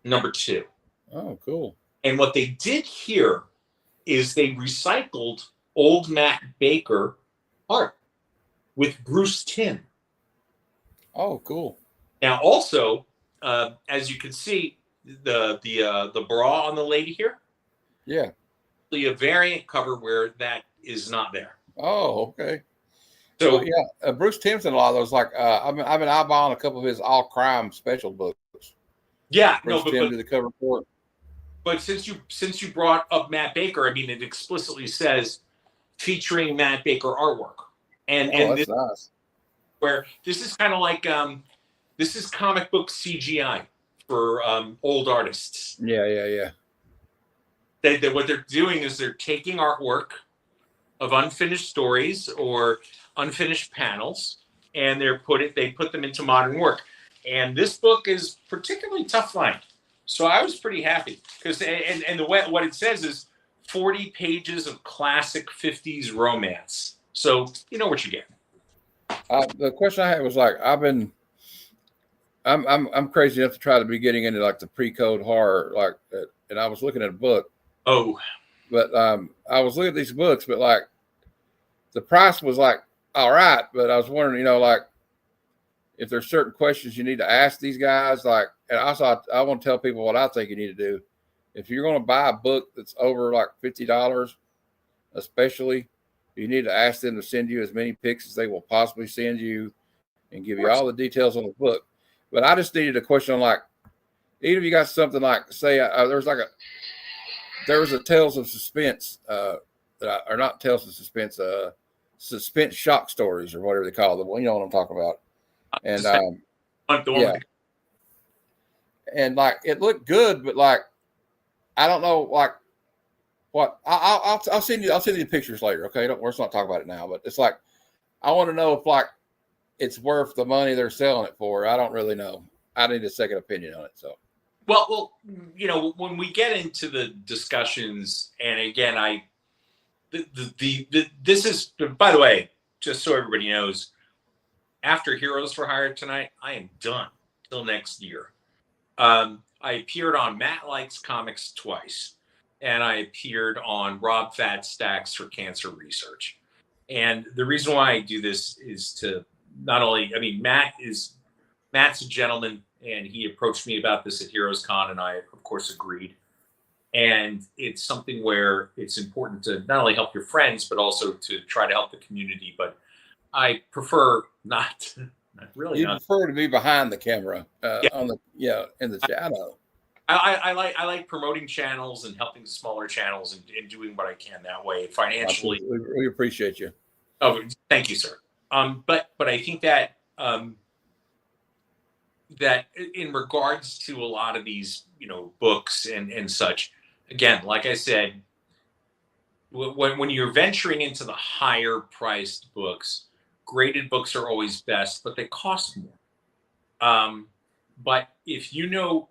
#2. Oh, cool. And what they did here is they recycled old Matt Baker art with Bruce Timm. Oh, cool. Now, also, as you can see, the bra on the lady here, Yeah. a variant cover where that is not there. Oh, okay. So yeah, Bruce Timm's in a lot of those. Like, I've been eyeballing a couple of his all crime special books. yeah, Bruce Timm to the cover for it. But since you brought up Matt Baker, I mean, it explicitly says featuring Matt Baker artwork, and that's this, nice. where this is kind of like this is comic book CGI for old artists. Yeah. What they're doing is they're taking artwork of unfinished stories or unfinished panels, and they put them into modern work. And this book is particularly tough to find. So I was pretty happy because what it says is 40 pages of classic 50s romance. So you know what you get. The question I had was like, I'm crazy enough to try to be getting into like the pre-code horror, like, and I was looking at a book. Oh, but I was looking at these books, but like the price was like all right, but I was wondering, like if there's certain questions you need to ask these guys, like, and also I want to tell people what I think you need to do. If you're going to buy a book that's over like $50, especially, you need to ask them to send you as many pics as they will possibly send you and give you all the details on the book. But I just needed a question on like, even if you got something like, say, there was a Tales of Suspense, or not Tales of Suspense, Suspense Shock Stories or whatever they call them. Well, you know what I'm talking about. And yeah, and like it looked good, but like I don't know, like what I'll send you the pictures later. Okay, let's not talk about it now. But it's like I want to know if like it's worth the money they're selling it for. I don't really know. I need a second opinion on it. So. Well, when we get into the discussions, and again, this is, by the way, just so everybody knows, after Heroes for Hire tonight, I am done till next year. I appeared on Matt Likes Comics twice, and I appeared on Rob Fat Stacks for Cancer Research. And the reason why I do this is to not only, I mean, Matt's a gentleman, and he approached me about this at Heroes Con, and I, of course, agreed. And it's something where it's important to not only help your friends, but also to try to help the community. But I prefer not really. You prefer to be behind the camera, in the shadow. I like promoting channels and helping the smaller channels and doing what I can that way financially. We appreciate you. Oh, thank you, sir. But I think that that in regards to a lot of these, books and such, again, like I said, when you're venturing into the higher priced books, graded books are always best, but they cost more. But if you know,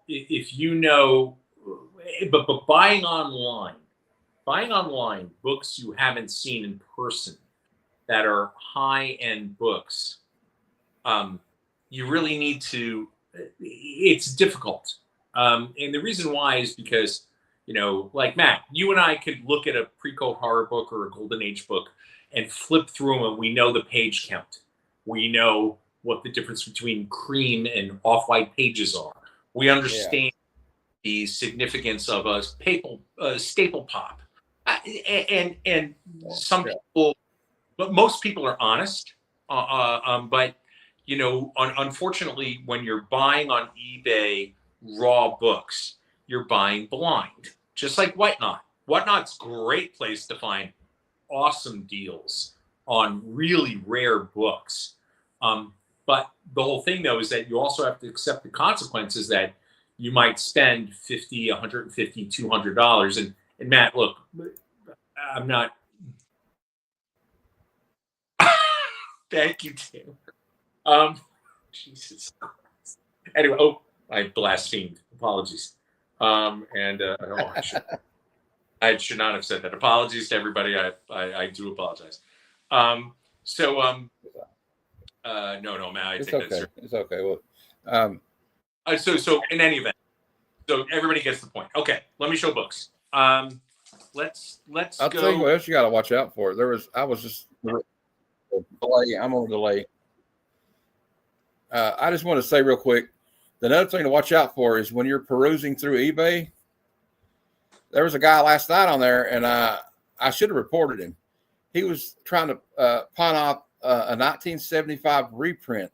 but buying online books you haven't seen in person that are high-end books, you really need to, it's difficult. And the reason why is because, like Matt, you and I could look at a pre-code horror book or a Golden Age book and flip through them and we know the page count. We know what the difference between cream and off-white pages are. We understand the significance of a staple pop. And some people, but most people are honest. But unfortunately, when you're buying on eBay raw books, you're buying blind, just like Whatnot. Whatnot's a great place to find awesome deals on really rare books. But the whole thing, though, is that you also have to accept the consequences that you might spend $50, $150, $200. And Matt, look, I'm not. Thank you, Taylor. Jesus Christ. Anyway, I blasphemed. Apologies. I should not have said that. Apologies to everybody. I do apologize. No, Matt. I It's think okay. It's okay. Well, so in any event, so everybody gets the point. Okay, let me show books. Let's I'll go. tell you what else you got to watch out for. I was just delay. I'm on a delay. I just want to say real quick, another thing to watch out for is when you're perusing through eBay. There was a guy last night on there, and I should have reported him. He was trying to pawn off a 1975 reprint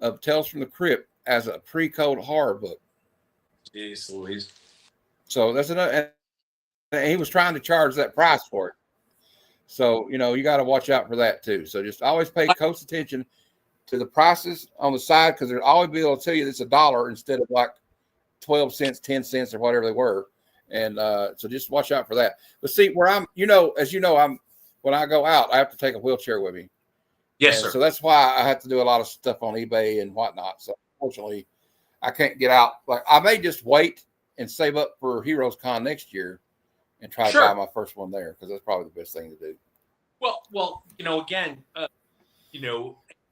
of Tales from the Crypt as a pre-code horror book. Jeez Louise. So that's another. And he was trying to charge that price for it. So, you got to watch out for that too. So just always pay close attention to the prices on the side, because they'll always be able to tell you it's $1 instead of like 12 cents, 10 cents, or whatever they were. And so just watch out for that. But see, where I'm, when I go out, I have to take a wheelchair with me. Yes, And sir. so that's why I have to do a lot of stuff on eBay and whatnot. So unfortunately, I can't get out. Like, I may just wait and save up for Heroes Con next year and try to buy my first one there, because that's probably the best thing to do. Well, again,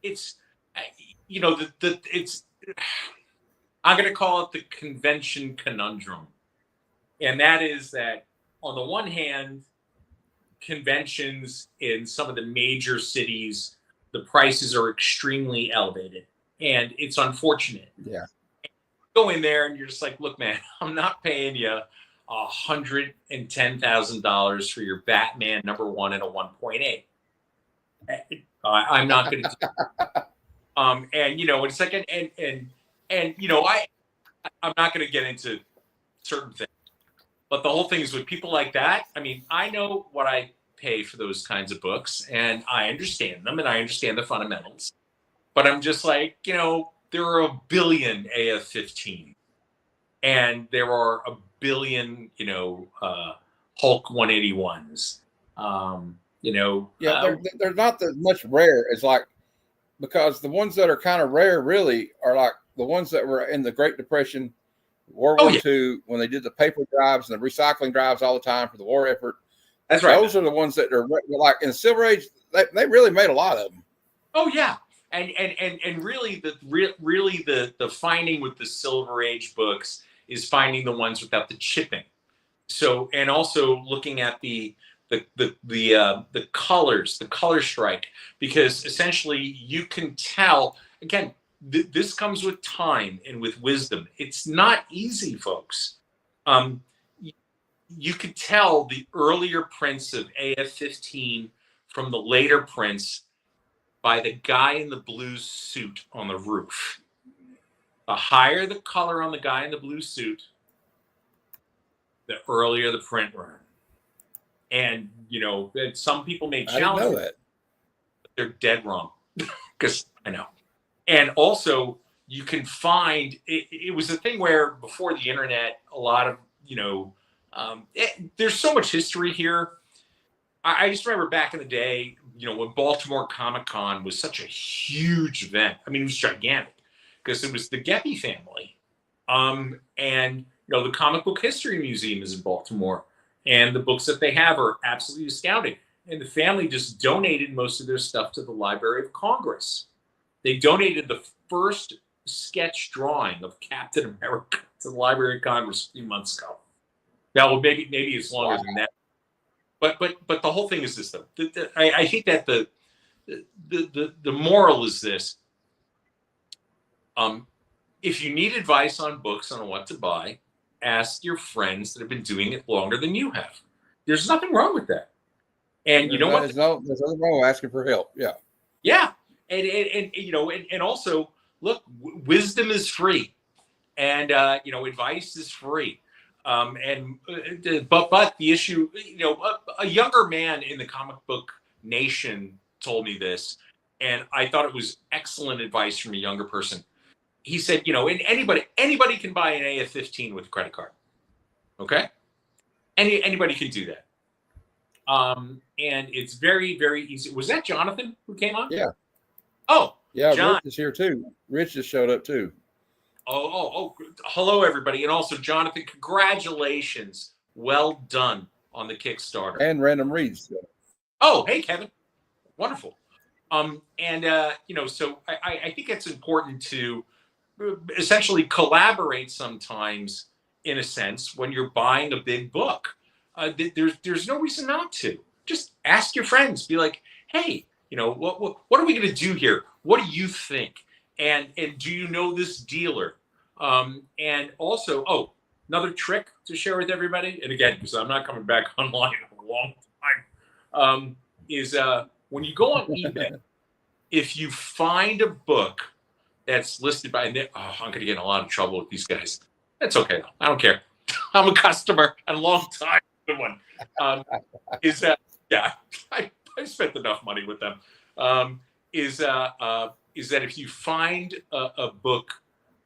it's, it's, I'm going to call it the convention conundrum. And that is that, on the one hand, conventions in some of the major cities, the prices are extremely elevated, and it's unfortunate. Yeah. Go in there and you're just like, look, man, I'm not paying you $110,000 for your Batman #1 and a 1.8. I'm not going to do that. And it's like, I'm not going to get into certain things, but the whole thing is with people like that. I mean, I know what I pay for those kinds of books, and I understand them, and I understand the fundamentals, but I'm just like, there are a billion AF-15, and there are a billion, Hulk 181s. They're not as much rare as, like, because the ones that are kind of rare really are like the ones that were in the Great Depression, World War II, when they did the paper drives and the recycling drives all the time for the war effort. That's right. Those are the ones that are like in the Silver Age. They really made a lot of them. Oh yeah. And really the finding with the Silver Age books is finding the ones without the chipping. So, and also looking at the colors, the color strike, because essentially you can tell, again, this comes with time and with wisdom. It's not easy, folks. You could tell the earlier prints of AF-15 from the later prints by the guy in the blue suit on the roof. The higher the color on the guy in the blue suit, the earlier the print run. And, some people may challenge that. But they're dead wrong, because I know. And also, you can find, it was a thing where before the internet, a lot of, there's so much history here. I just remember back in the day, when Baltimore Comic-Con was such a huge event. I mean, it was gigantic because it was the Geppi family. And, the Comic Book History Museum is in Baltimore, and the books that they have are absolutely astounding. And the family just donated most of their stuff to the Library of Congress. They donated the first sketch drawing of Captain America to the Library of Congress a few months ago. Now, maybe it's longer than that. But the whole thing is this, though. I hate that the moral is this. If you need advice on books on what to buy, ask your friends that have been doing it longer than you have. There's nothing wrong with that. And you know what? There's nothing wrong with asking for help. Yeah. Yeah. And you know, and also look, wisdom is free, and you know, advice is free. But the issue, you know, a younger man in the comic book nation told me this, and I thought it was excellent advice from a younger person. He said, you know, and anybody can buy an AF-15 with a credit card. Okay, anybody can do that. And it's very, very easy. Was that Jonathan who came on? Yeah. Oh, yeah. John. Rich is here too. Rich just showed up too. Oh, hello everybody. And also Jonathan, congratulations. Well done on the Kickstarter. And Random Reads. Oh, hey Kevin. Wonderful. You know, so I think it's important to essentially collaborate sometimes, in a sense, when you're buying a big book. There's no reason not to. Just ask your friends. Be like, hey, you know, what are we going to do here? What do you think? And do you know this dealer? And also, another trick to share with everybody, and again, because I'm not coming back online in a long time, is when you go on eBay, if you find a book that's listed by, I'm going to get in a lot of trouble with these guys. That's okay, though. I don't care. I'm a customer and a long time one. Yeah, I spent enough money with them. Is that if you find a book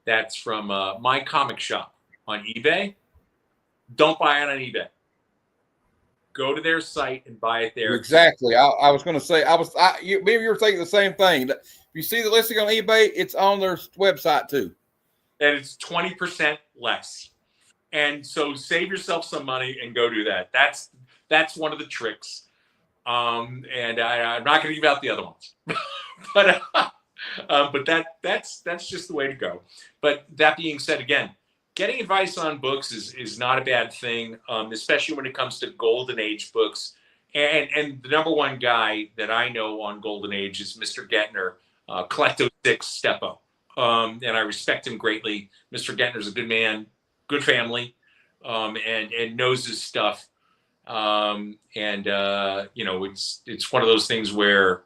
that's from My Comic Shop on eBay, don't buy it on eBay. Go to their site and buy it there. Exactly. I was going to say, maybe you were thinking the same thing. If you see the listing on eBay, it's on their website too. And it's 20% less. And so save yourself some money and go do that. That's one of the tricks. And I'm not going to give out the other ones, but that's just the way to go. But that being said, again, getting advice on books is not a bad thing, especially when it comes to Golden Age books. And the number one guy that I know on Golden Age is Mr. Gettner, Collecto 6 Steppo. And I respect him greatly. Mr. Gettner's a good man, good family, and knows his stuff. You know, it's one of those things where,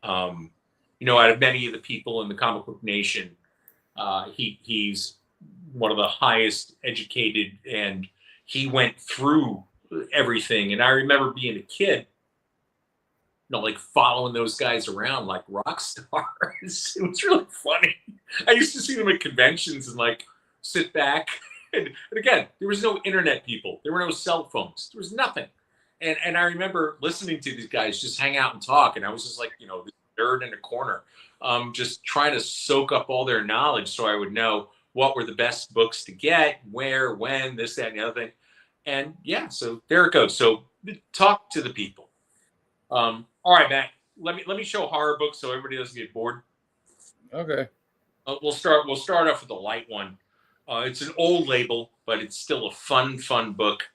you know, out of many of the people in the comic book nation, he's one of the highest educated, and he went through everything. And I remember being a kid, you know, like following those guys around like rock stars. It was really funny. I used to see them at conventions and like sit back. And again, there was no internet, people. There were no cell phones. There was nothing. And I remember listening to these guys just hang out and talk. And I was just like, you know, this nerd in a corner, just trying to soak up all their knowledge so I would know what were the best books to get, where, when, this, that, and the other thing. And yeah, so there it goes. So talk to the people. All right, Matt, let me show horror books so everybody doesn't get bored. Okay. We'll start off with a light one. It's an old label, but it's still a fun book.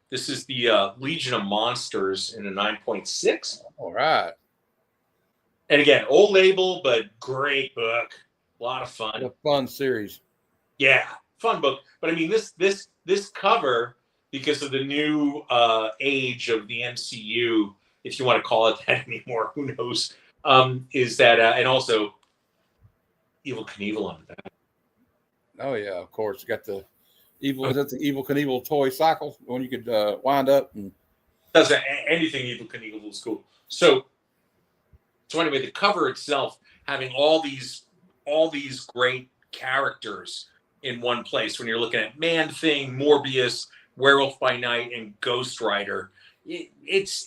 This is the Legion of Monsters in a 9.6. All right. And again, old label, but great book. A lot of fun. A fun series. Yeah, fun book. But I mean, this cover, because of the new age of the MCU, if you want to call it that anymore, who knows? Is that and also Evel Knievel on the back. Oh yeah, of course. You got the evil. Is that the Evel Knievel toy cycle? The one you could wind up and does anything Evel Knievel was cool. So anyway, the cover itself having all these great characters in one place. When you're looking at Man-Thing, Morbius, Werewolf by Night, and Ghost Rider, it's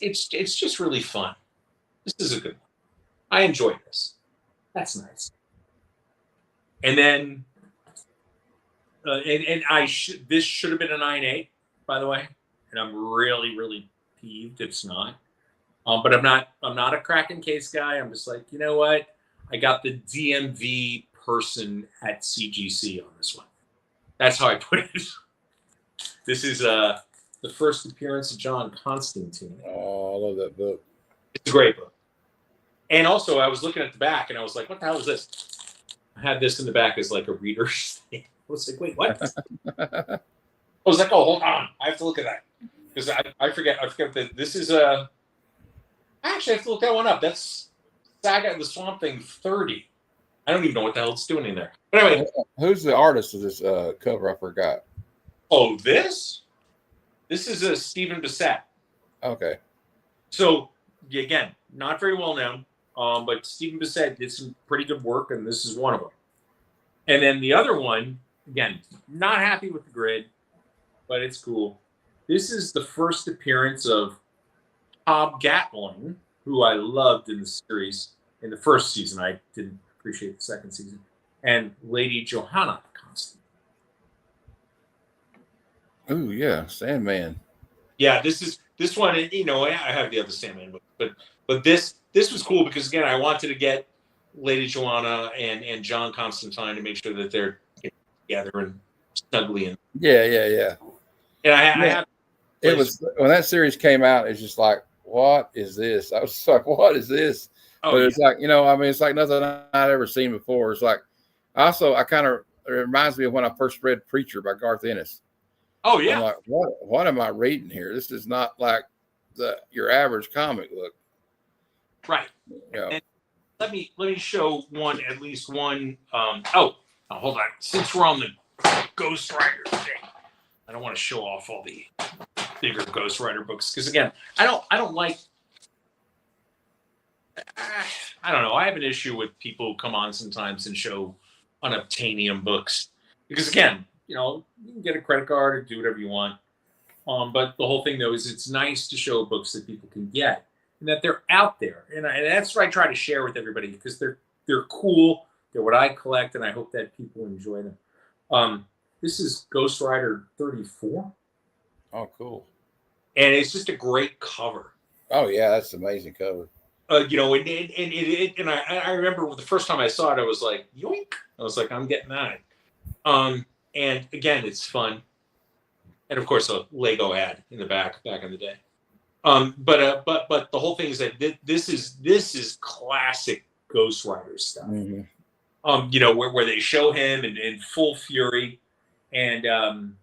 just really fun. This is a good one. I enjoyed this. That's nice. And then. This should have been a 9.8, by the way, and I'm really peeved it's not. But I'm not a Kraken case guy. I'm just like, you know what? I got the DMV person at CGC on this one. That's how I put it. This is the first appearance of John Constantine. oh, I love that book. It's a great book. And also, I was looking at the back, and I was like, "What the hell is this?" I had this in the back as like a reader's thing. I was like, "Wait, what?" I was like, "Oh, hold on, I have to look at that because I forget that this is a. Actually, I have to look that one up. That's Saga of the Swamp Thing 30. I don't even know what the hell it's doing in there. But anyway, Who's the artist of this cover? I forgot. oh, this is a Stephen Bissett. Okay. So again, not very well known, but Stephen Bissett did some pretty good work, and this is one of them. And then the other one, again, not happy with the grid, but it's cool. This is the first appearance of Bob Gatling, who I loved in the series in the first season. I didn't appreciate the second season. And Lady Johanna Constantine. Ooh, yeah, Sandman. Yeah, this one. You know, I have the other Sandman book, but this was cool because again, I wanted to get Lady Joanna and John Constantine to make sure that they're together and snugly. And Yeah. And I have. It was when that series came out. It's just like, what is this? I was just like, what is this? Oh, but it's like, I mean, it's like nothing I'd ever seen before. It's like, it reminds me of when I first read Preacher by Garth Ennis. Oh yeah. I'm like, what am I reading here? This is not like your average comic book. Right. Yeah. And let me show at least one. Hold on. Since we're on the Ghost Rider thing, I don't want to show off all the bigger Ghost Rider books because again, I don't like. I don't know. I have an issue with people who come on sometimes and show unobtainium books because again, you can get a credit card or do whatever you want. But the whole thing though is it's nice to show books that people can get and that they're out there, and that's what I try to share with everybody because they're cool. They're what I collect, and I hope that people enjoy them. This is Ghost Rider 34. Oh, cool. And it's just a great cover. Oh yeah, that's an amazing cover. And I remember the first time I saw it, I was like, yoink! I was like, I'm getting that. And again, it's fun, and of course, a Lego ad in the back in the day. But the whole thing is that this is classic Ghost Rider stuff. Mm-hmm. Where they show him in full fury, and and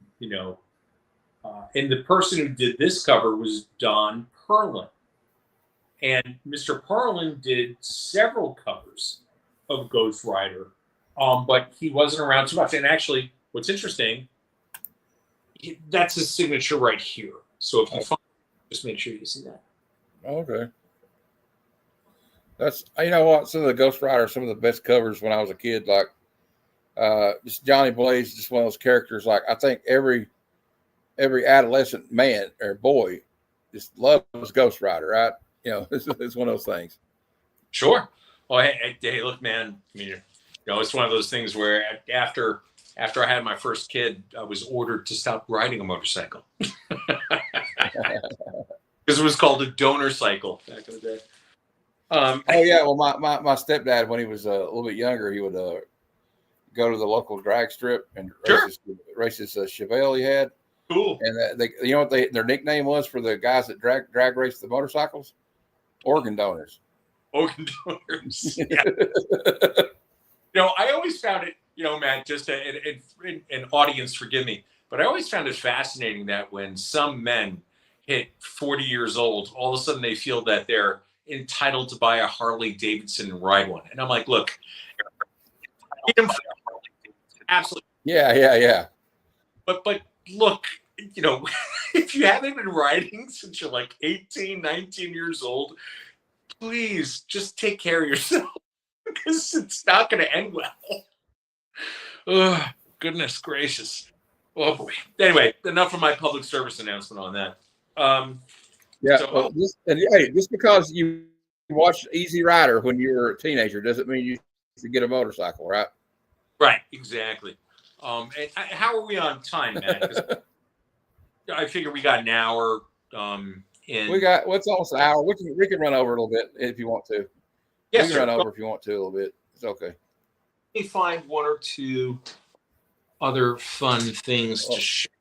the person who did this cover was Don Perlin. And Mr. Perlin did several covers of Ghost Rider, but he wasn't around too much. And actually, what's interesting, that's his signature right here. So if you find it, just make sure you see that. Okay. That's, what, some of the Ghost Rider, some of the best covers when I was a kid, like just Johnny Blaze, just one of those characters. Like I think every adolescent man or boy just loves Ghost Rider, right? It's one of those things. Sure. Well, hey, look, man. I mean, it's one of those things where after I had my first kid, I was ordered to stop riding a motorcycle because it was called a donor cycle back in the day. Oh yeah. Well, my stepdad, when he was a little bit younger, he would go to the local drag strip and race his Chevelle he had. Cool. And what their nickname was for the guys that drag race the motorcycles? Organ donors. Organ donors. Yeah. I always found it, Matt, just an audience, forgive me, but I always found it fascinating that when some men hit 40 years old, all of a sudden they feel that they're entitled to buy a Harley Davidson and ride one. And I'm like, look, absolutely. Yeah. But look, if you haven't been riding since you're like 18, 19 years old, please just take care of yourself because it's not going to end well. Oh, goodness gracious. Oh, boy. Anyway, enough of my public service announcement on that. Just because you watched Easy Rider when you were a teenager doesn't mean you should get a motorcycle, right? Right, exactly. And how are we on time, Matt? I figure we got an hour. We got what's almost an hour. We can run over a little bit if you want to. Yes, we can run over if you want to a little bit. It's okay. Let me find one or two other fun things to share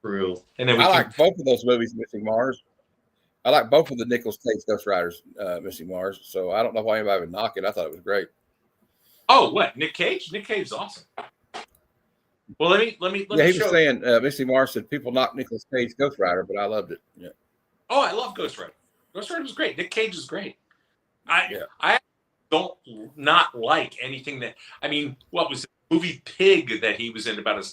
through, and then like both of those movies, Missing Mars. I like both of the Nicolas Cage Ghost Riders, Missy Mars. So I don't know why anybody would knock it. I thought it was great. Oh, what? Nick Cage? Nick Cage's awesome. Well, let me Yeah, he show. was saying Missy Mars said people knock Nicolas Cage Ghost Rider, but I loved it. Yeah. Oh, I love Ghost Rider. Ghost Rider was great. Nick Cage is great. Yeah. I don't not like anything that. I mean, what was the movie Pig that he was in about a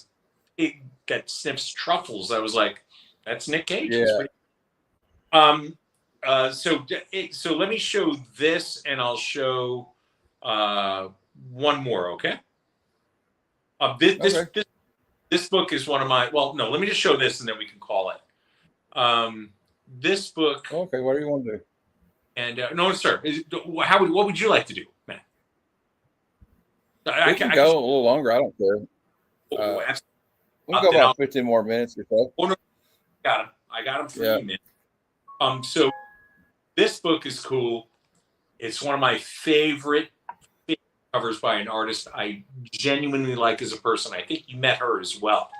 pig that sniffs truffles? I was like, that's Nick Cage. Yeah. So let me show this, and I'll show one more. Okay. This book is one of my. Well, no. Let me just show this, and then we can call it. This book. Okay. What do you want to do? And no, sir. What would you like to do, Matt? We can go a little longer. I don't care. We'll go about 15 more minutes or so. Oh, no, I got him for you, man. So this book is cool. It's one of my favorite covers by an artist I genuinely like as a person. I think you met her as well.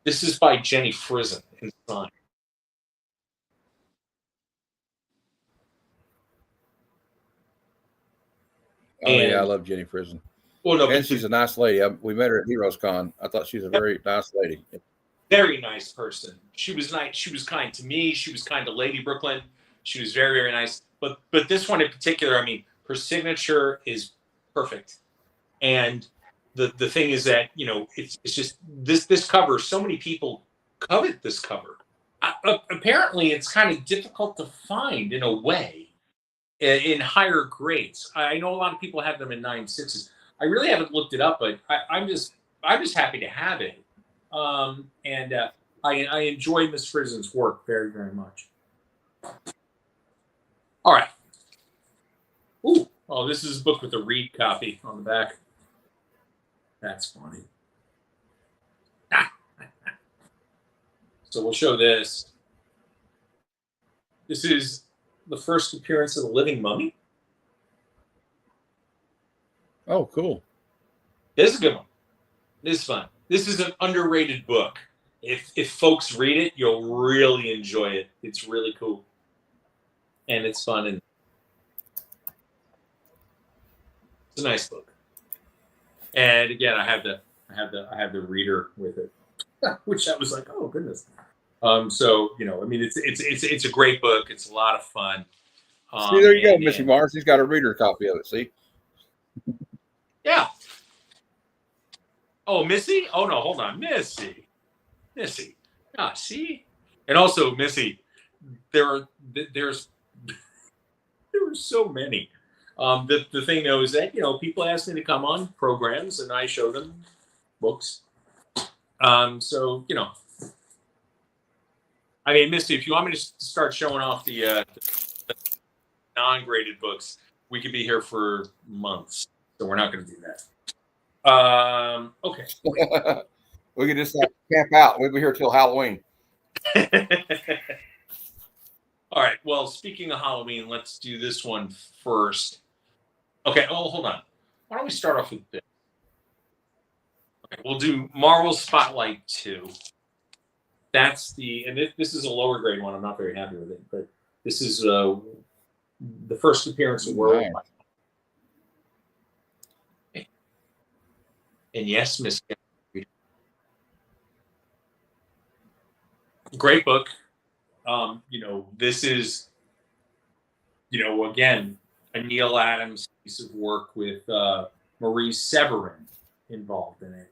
This is by Jenny Frison and Son. Oh, yeah, I love Jenny Frison. Well, no, and she's a nice lady. We met her at Heroes Con. I thought she was a very nice lady. Very nice person. She was nice. She was kind to me. She was kind to Lady Brooklyn. She was very, very nice. But this one in particular, I mean, her signature is perfect. And the thing is that, you know, it's just this cover. So many people covet this cover. Apparently, it's kind of difficult to find in a way in higher grades. I know a lot of people have them in 9.6s. I really haven't looked it up, but I'm just happy to have it. And I enjoy Miss Frison's work very, very much. All right. Ooh. Oh, this is a book with a read copy on the back. That's funny. So we'll show this. This is the first appearance of the Living Mummy. Oh, cool. This is a good one. This is fun. This is an underrated book. If folks read it, you'll really enjoy it. It's really cool. And it's fun, and it's a nice book. And again, I have the reader with it, which I was like, oh goodness. So you know, I mean, it's a great book. It's a lot of fun. See, there you go, Missy Mars. He's got a reader copy of it. See? Yeah. Oh, Missy? Oh no, hold on, Missy. Ah, see. And also, Missy, there were so many. The thing though is that, you know, people ask me to come on programs and I show them books. So, you know, I mean, Misty, if you want me to start showing off the non-graded books, we could be here for months. So we're not going to do that. Okay. We could just camp out. We'll be here till Halloween. All right. Well, speaking of Halloween, let's do this one first. Okay. Oh, hold on. Why don't we start off with this? Okay, we'll do Marvel Spotlight 2. That's and this is a lower grade one. I'm not very happy with it, but this is the first appearance of Worldwide. And yes, Miss. Great book. You know, this is, you know, again, a Neil Adams piece of work with Marie Severin involved in it,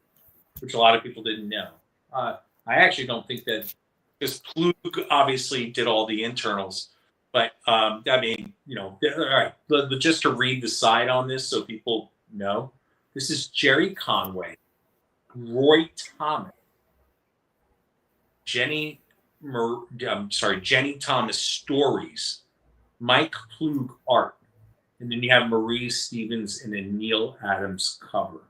which a lot of people didn't know. I actually don't think that, because Plug obviously did all the internals, but I mean, you know, all right, just to read the side on this so people know, this is Jerry Conway, Roy Thomas, Jenny Thomas stories, Mike Plug art, and then you have Marie Stevens in a Neil Adams cover.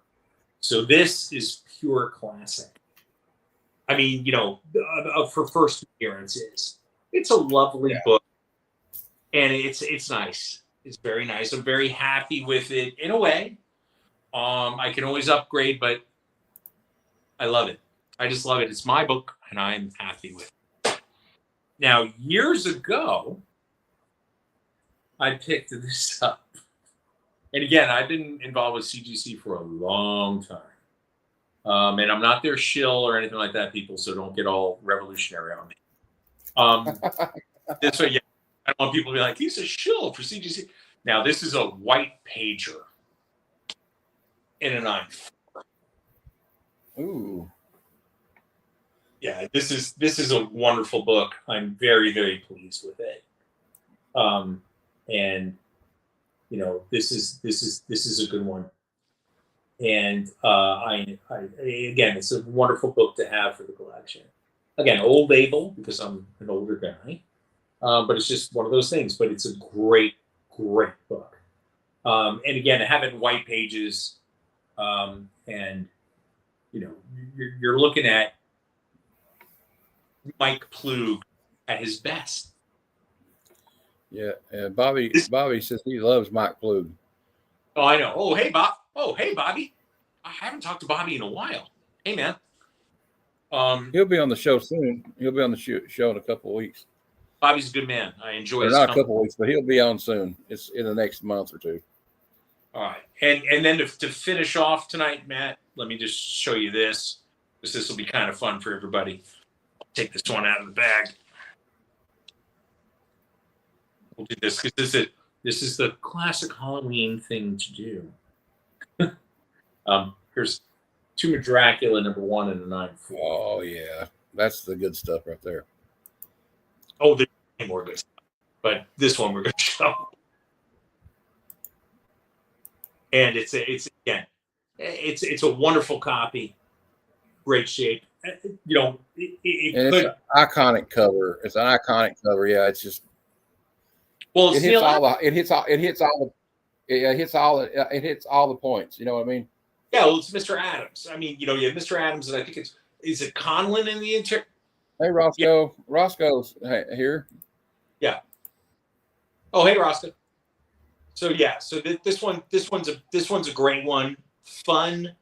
So this is pure classic. I mean, you know, for first appearances, it's a lovely book, and it's nice. It's very nice. I'm very happy with it in a way. I can always upgrade, but I love it. I just love it. It's my book, and I'm happy with it. Now, years ago, I picked this up. And again, I've been involved with CGC for a long time. And I'm not their shill or anything like that, people, so don't get all revolutionary on me. This way, yeah, I don't want people to be like, he's a shill for CGC. Now, this is a white pager in a 9.4. Ooh. Yeah, this is a wonderful book. I'm very, very pleased with it. And you know, this is a good one. And I again, it's a wonderful book to have for the collection. Again, old Abel, because I'm an older guy, but it's just one of those things. But it's a great book. And again, having white pages, and you know, you're looking at Mike Ploog at his best. Yeah, Bobby says he loves Mike Ploog. Oh, I know. Oh, hey, Bob. Oh, hey, Bobby. I haven't talked to Bobby in a while. Hey, man. He'll be on the show soon. He'll be on the show in a couple of weeks. Bobby's a good man. I enjoy his not company. a couple of weeks, but he'll be on soon. It's in the next month or two. All right. And then to finish off tonight, Matt, let me just show you this, because this will be kind of fun for everybody. I'll take this one out of the bag. We'll do this because this is the classic Halloween thing to do. Here's Tomb of Dracula #1 and a 9.4. Oh yeah, that's the good stuff right there. Oh, there's more good stuff, but this one we're going to show. And it's a wonderful copy, great shape. You know, it's an iconic cover. It's an iconic cover. Yeah, it's just. Well, it hits all the points. You know what I mean? Yeah, well, it's Mr. Adams. I mean, you know, you have Mr. Adams, and I think is it Conlon in the interior? Hey, Roscoe. Yeah. Roscoe's here. Yeah. Oh, hey, Roscoe. So yeah, so this one's a great one. Fun,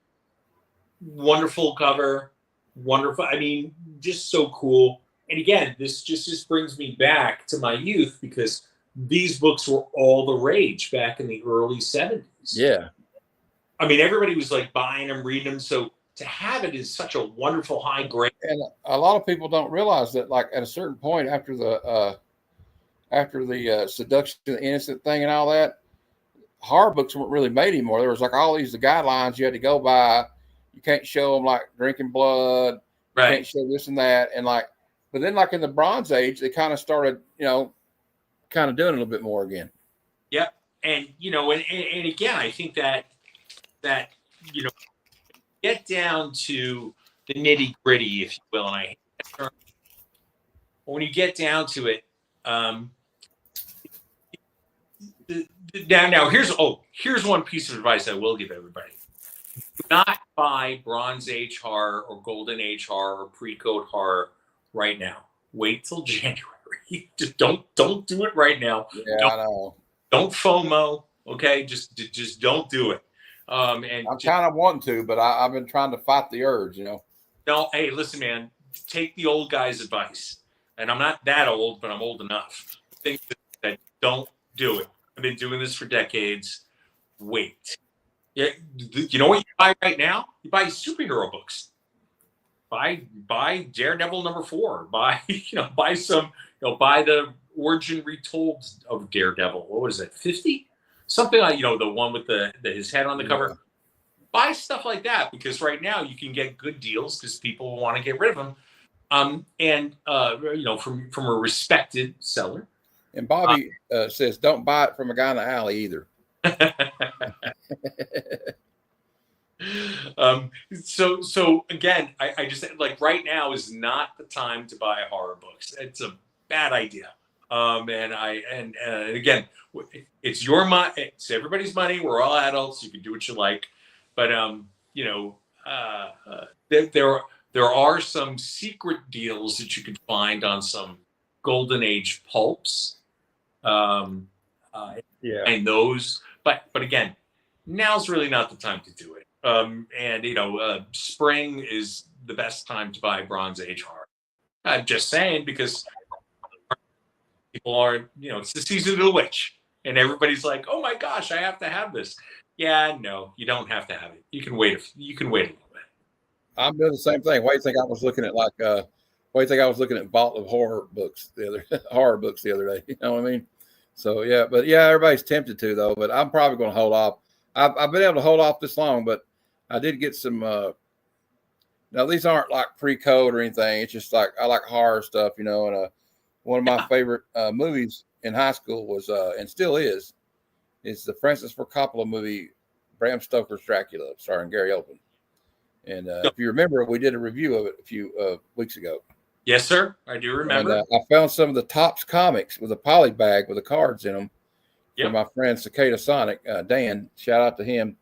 wonderful cover, wonderful. I mean, just so cool. And again, this just brings me back to my youth, because these books were all the rage back in the early 70s. Yeah. I mean, everybody was like buying them, reading them. So to have it is such a wonderful high grade. And a lot of people don't realize that, like, at a certain point after the seduction of the innocent thing and all that, horror books weren't really made anymore. There was like all these guidelines you had to go by. You can't show them like drinking blood. Right. You can't show this and that. And like, but then like in the Bronze Age, they kind of started, you know, kind of doing a little bit more again. Yep. And, you know, and again, I think that, you know, get down to the nitty gritty, if you will. And I hate that term. When you get down to it, now here's one piece of advice I will give everybody. Do not buy Bronze Age horror or Golden Age horror or pre-code horror right now. Wait till January. Just don't do it right now. Yeah, I know. Don't FOMO. Okay, just don't do it. And I'm kind of wanting to, but I've been trying to fight the urge, you know. No, hey, listen, man. Take the old guy's advice. And I'm not that old, but I'm old enough. Think that don't do it. I've been doing this for decades. Wait. Yeah, you know what you buy right now? You buy superhero books. Buy Daredevil #4. Buy some. Buy the origin retold of Daredevil. What was it? 50? Something like, the one with his head on the cover. Buy stuff like that, because right now you can get good deals because people want to get rid of them. From a respected seller. And Bobby says, don't buy it from a guy in the alley either. So again, I just like right now is not the time to buy horror books. It's a bad idea. And again, it's your money. It's everybody's money. We're all adults. You can do what you like, but there are some secret deals that you can find on some Golden Age pulps. And those, but again, now's really not the time to do it. Spring is the best time to buy Bronze Age horror. I'm just saying, because People are, it's the season of the witch, and everybody's like, "Oh my gosh, I have to have this." Yeah, no, you don't have to have it. You can wait. You can wait a little bit. I'm doing the same thing. Why do you think I was looking at why do you think I was looking at Vault of Horror books the other day? You know what I mean? So yeah, but yeah, everybody's tempted to though. But I'm probably going to hold off. I've been able to hold off this long, but I did get some. Now these aren't like pre-code or anything. It's just like I like horror stuff, And one of my favorite movies in high school was and still is the Francis Ford Coppola movie, Bram Stoker's Dracula, starring Gary Oldman. And if you remember, we did a review of it a few weeks ago. Yes, sir. I do remember. And I found some of the Topps comics with a poly bag with the cards in them from my friend Cicada Sonic, Dan. Shout out to him.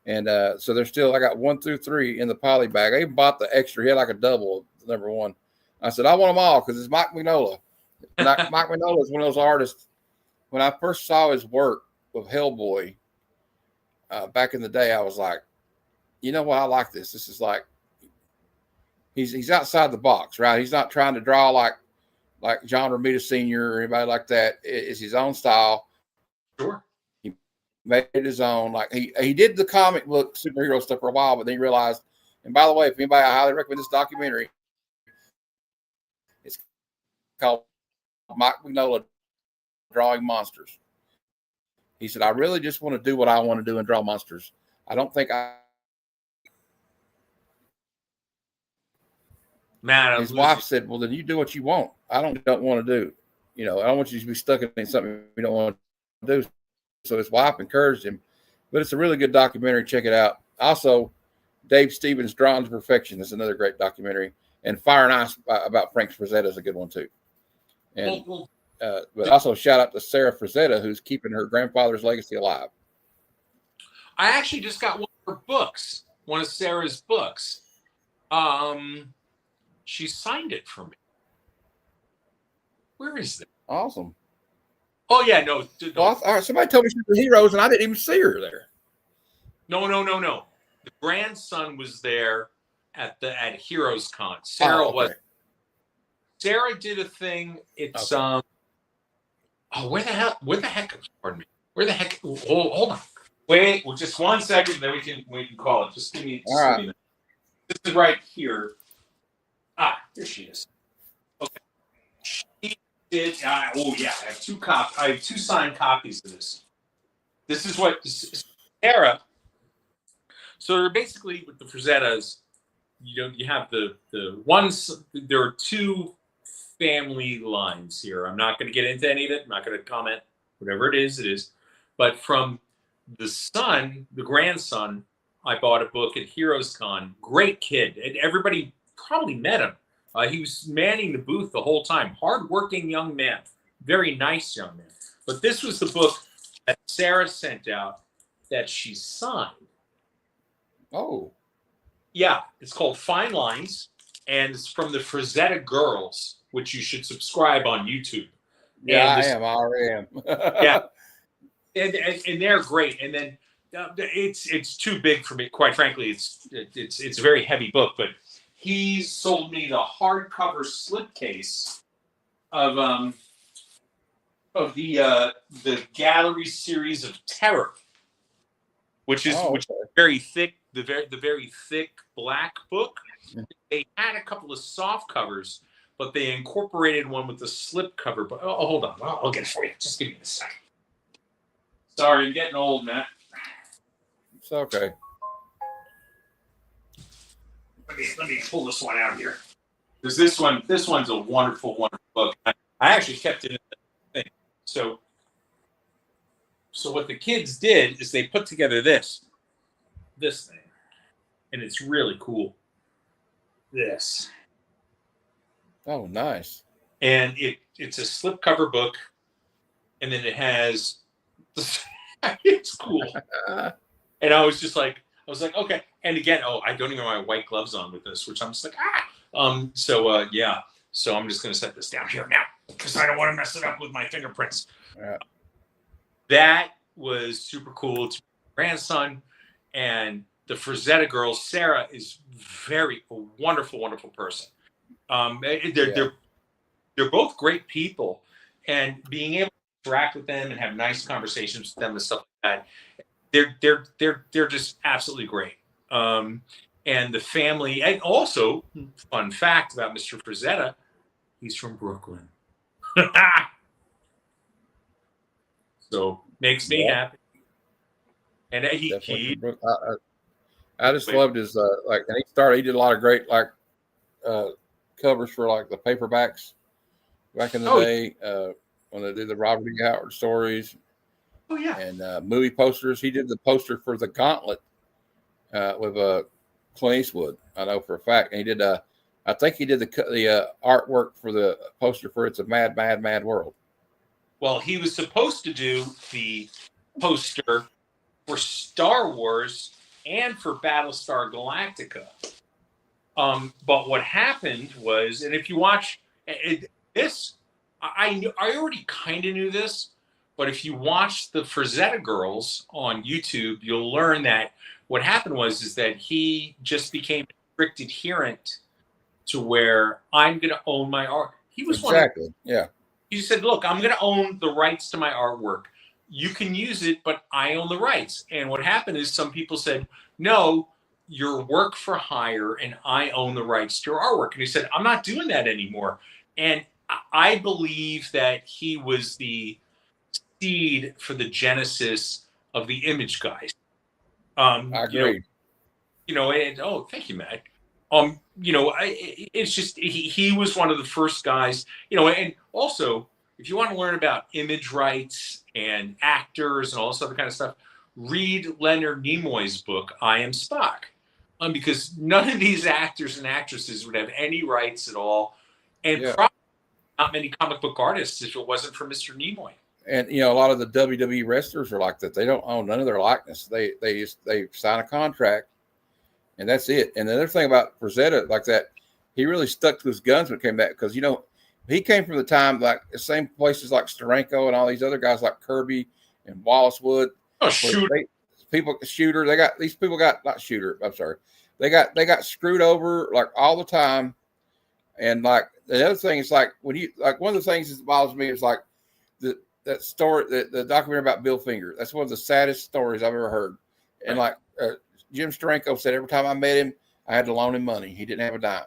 And so they're still, I got 1 through 3 in the poly bag. I even bought the extra. He had like a double, number 1. I said, I want them all because it's Mike Mignola. Mike Mignola is one of those artists. When I first saw his work with Hellboy back in the day, I was like, you know what? I like this. This is like, he's outside the box, right? He's not trying to draw like John Romita Sr. or anybody like that. It's his own style. Sure. He made it his own. Like he did the comic book superhero stuff for a while, but then he realized, and by the way, if anybody, I highly recommend this documentary. It's called Mike Mignola Drawing Monsters. He said, I really just want to do what I want to do and draw monsters. I don't think Matt, his wife said, well, then you do what you want. I don't want to do. I don't want you to be stuck in something you don't want to do. So his wife encouraged him. But it's a really good documentary. Check it out. Also, Dave Stevens' Drawn to Perfection is another great documentary. And Fire and Ice about Frank Frazetta is a good one, too. And but also shout out to Sarah Frazetta, who's keeping her grandfather's legacy alive. I actually just got one of her books, one of Sarah's books. She signed it for me. Where is that? Awesome. Oh yeah, no. Well, all right, somebody told me she was Heroes, and I didn't even see her there. No. The grandson was there at Heroes Con. Sarah was. Sarah did a thing. It's okay. where the heck? Pardon me. Where the heck? Hold on. Wait, well, just 1 second, then we can call it. Just give me. All right. This is right here. Here she is. Okay. She did. I have 2 copies. I have 2 signed copies of this. This is what Sarah. So they're basically with the Frazettas. You have the ones. There are 2 family lines here. I'm not going to get into any of it. I'm not going to comment. Whatever it is. But from the son, the grandson, I bought a book at Heroes Con. Great kid. And everybody probably met him. He was manning the booth the whole time. Hardworking young man. Very nice young man. But this was the book that Sarah sent out that she signed. Oh. Yeah. It's called Fine Lines. And it's from the Frazetta Girls, which you should subscribe on YouTube. Yeah, I already am. Yeah. And they're great. And then it's too big for me. Quite frankly, it's a very heavy book. But he sold me the hardcover slipcase of the Gallery series of Terror, which is very thick. The very thick black book. They had a couple of soft covers, but they incorporated one with the slip cover. But hold on, I'll get it for you. Just give me a second. Sorry, I'm getting old, Matt. It's okay. Let me pull this one out here. Because this one's a wonderful, wonderful book. I actually kept it in the thing. So what the kids did is they put together this thing, and it's really cool. This. Oh, nice. And it's a slipcover book, and then it has. It's cool. And I was like, okay. And again, I don't even have my white gloves on with this, which I'm just like, So yeah. So I'm just gonna set this down here now because I don't want to mess it up with my fingerprints. Yeah. That was super cool. It's my grandson, and the Frazetta girls. Sarah is a wonderful, wonderful person. They're both great people, and being able to interact with them and have nice conversations with them and stuff like that, they're just absolutely great. And the family, and also fun fact about Mr. Frazetta, he's from Brooklyn. So makes me happy. And I just loved his and he did a lot of great covers for like the paperbacks back in the day when they did the Robert E. Howard stories. Oh yeah. And movie posters. He did the poster for The Gauntlet with Clint Eastwood. I know for a fact. And he did I think he did the artwork for the poster for It's a Mad, Mad, Mad World. Well, he was supposed to do the poster for Star Wars and for Battlestar Galactica. But what happened was, and if you watch this, I already kind of knew this, but if you watch the Frazetta Girls on YouTube, you'll learn that what happened is that he just became a strict adherent to where I'm going to own my art. He was exactly, yeah. He said, look, I'm going to own the rights to my artwork. You can use it, but I own the rights. And what happened is some people said, no, you're work for hire and I own the rights to your artwork. And he said, I'm not doing that anymore. And I believe that he was the seed for the genesis of the Image Guys. I agree. And thank you, Matt. It's just he was one of the first guys, and also if you want to learn about image rights and actors and all this other kind of stuff, read Leonard Nimoy's book, I Am Spock, because none of these actors and actresses would have any rights at all, and probably not many comic book artists if it wasn't for Mr. Nimoy. And a lot of the WWE wrestlers are like that. They don't own none of their likeness. They sign a contract. And that's it. And the other thing about Frazetta, like that, he really stuck to his guns when it came back because, he came from the time like the same places like Steranko and all these other guys like Kirby and Wallace Wood. Oh, Shooter. Shooter. They got screwed over like all the time. And like the other thing is like when you like one of the things that bothers me is like that story, the documentary about Bill Finger. That's one of the saddest stories I've ever heard. And like Jim Steranko said, every time I met him, I had to loan him money. He didn't have a dime.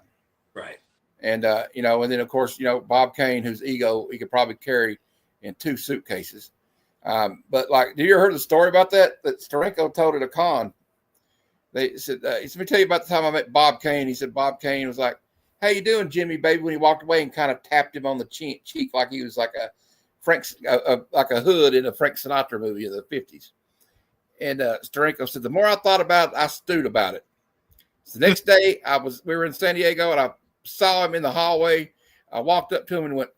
Right. And, and then, of course, Bob Kane, whose ego he could probably carry in 2 suitcases. But, like, did you ever heard the story about that Steranko told at a con? They said, let me tell you about the time I met Bob Kane. He said Bob Kane was like, how you doing, Jimmy, baby? When he walked away and kind of tapped him on the cheek like he was like like a hood in a Frank Sinatra movie of the 50s. And Steranko said, the more I thought about it, I stewed about it. So the next day, we were in San Diego, and I saw him in the hallway. I walked up to him and went,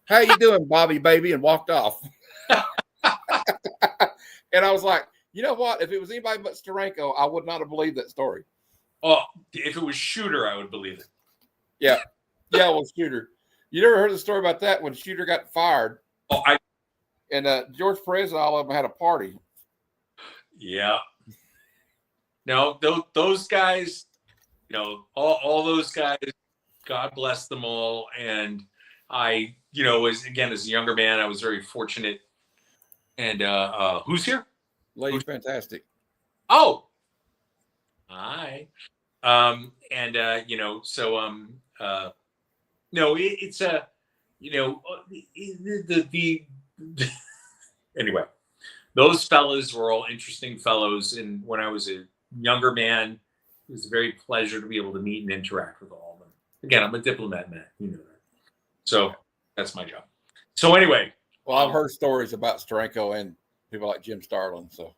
how you doing, Bobby, baby? And walked off. And I was like, you know what? If it was anybody but Steranko, I would not have believed that story. Oh, if it was Shooter, I would believe it. Yeah. Yeah, well, Shooter. You never heard the story about that when Shooter got fired? Oh, And George Perez and all of them had a party. Yeah. No, those guys, all those guys, God bless them all. And I, as a younger man, I was very fortunate. And who's here? Lady Fantastic. Oh, hi. No, it's anyway. Those fellows were all interesting fellows. And when I was a younger man, it was a very pleasure to be able to meet and interact with all of them. Again, I'm a diplomat, man. You know that. So that's my job. So anyway. Well, I've heard stories about Steranko and people like Jim Starlin. So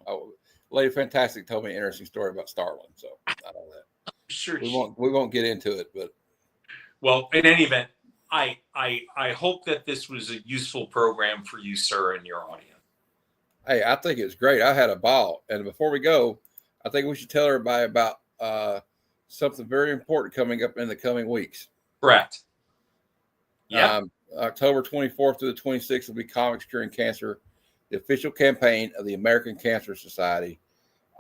Lady Fantastic told me an interesting story about Starlin. So I know that. Sure. We won't get into it, but. Well, in any event, I hope that this was a useful program for you, sir, and your audience. Hey, I think it was great. I had a ball. And before we go, I think we should tell everybody about something very important coming up in the coming weeks. Correct. Yeah. October 24th through the 26th will be Comics Curing Cancer, the official campaign of the American Cancer Society.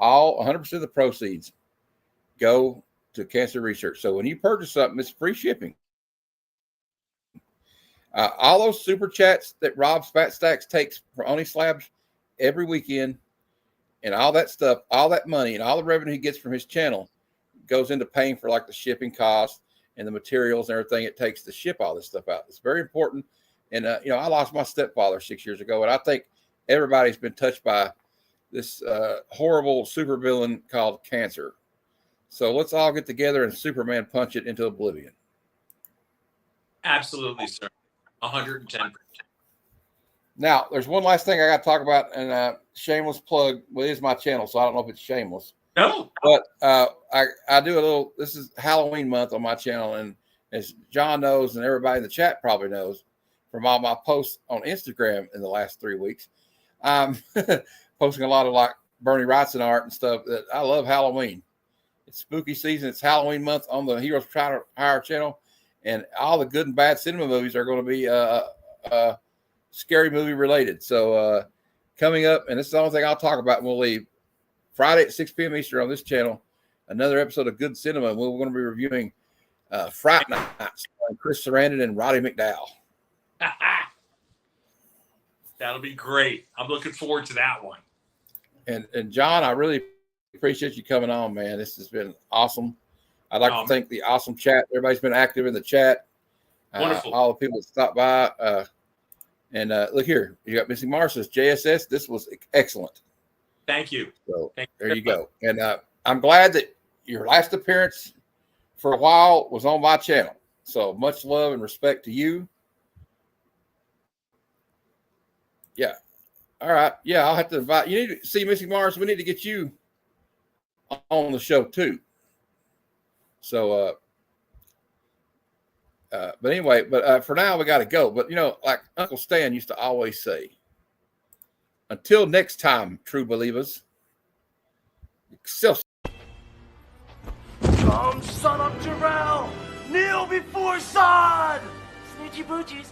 100% of the proceeds go to cancer research. So when you purchase something, it's free shipping. All those super chats that Rob's Fat Stacks takes for Oni Slabs every weekend, and all that stuff, all that money, and all the revenue he gets from his channel goes into paying for like the shipping costs and the materials and everything it takes to ship all this stuff out. It's very important. And I lost my stepfather 6 years ago, and I think everybody's been touched by this horrible supervillain called cancer. So let's all get together and Superman punch it into oblivion. Absolutely, sir. 110%. Now, there's one last thing I got to talk about, and shameless plug. Well, it is my channel, so I don't know if it's shameless. No. But I do a little, this is Halloween month on my channel, and as John knows, and everybody in the chat probably knows, from all my posts on Instagram in the last 3 weeks, I'm posting a lot of like Bernie Wrightson art and stuff. That I love Halloween. It's spooky season. It's Halloween month on the Heroes Try to Hire channel, and all the good and bad cinema movies are going to be scary movie related. So coming up, and this is the only thing I'll talk about, and we'll leave Friday at 6 p.m. Eastern on this channel, another episode of Good Cinema. We're going to be reviewing Fright Night, starring Chris Sarandon and Roddy McDowall. That'll be great. I'm looking forward to that one. And John, I really appreciate you coming on, man. This has been awesome. I'd like to thank the awesome chat. Everybody's been active in the chat. Wonderful. All the people that stopped by. And look here, you got Missy Marshall's JSS. This was excellent. Thank you. So Thank there you go. And I'm glad that your last appearance for a while was on my channel. So much love and respect to you. Yeah. All right. Yeah, I'll have to invite you. Need to see Missy Mars. We need to get you on the show too. So, but anyway, for now we got to go. But like Uncle Stan used to always say, until next time, true believers. Excelsior. Come, son of Jarrell! Kneel before Zod! Snitchy boochies.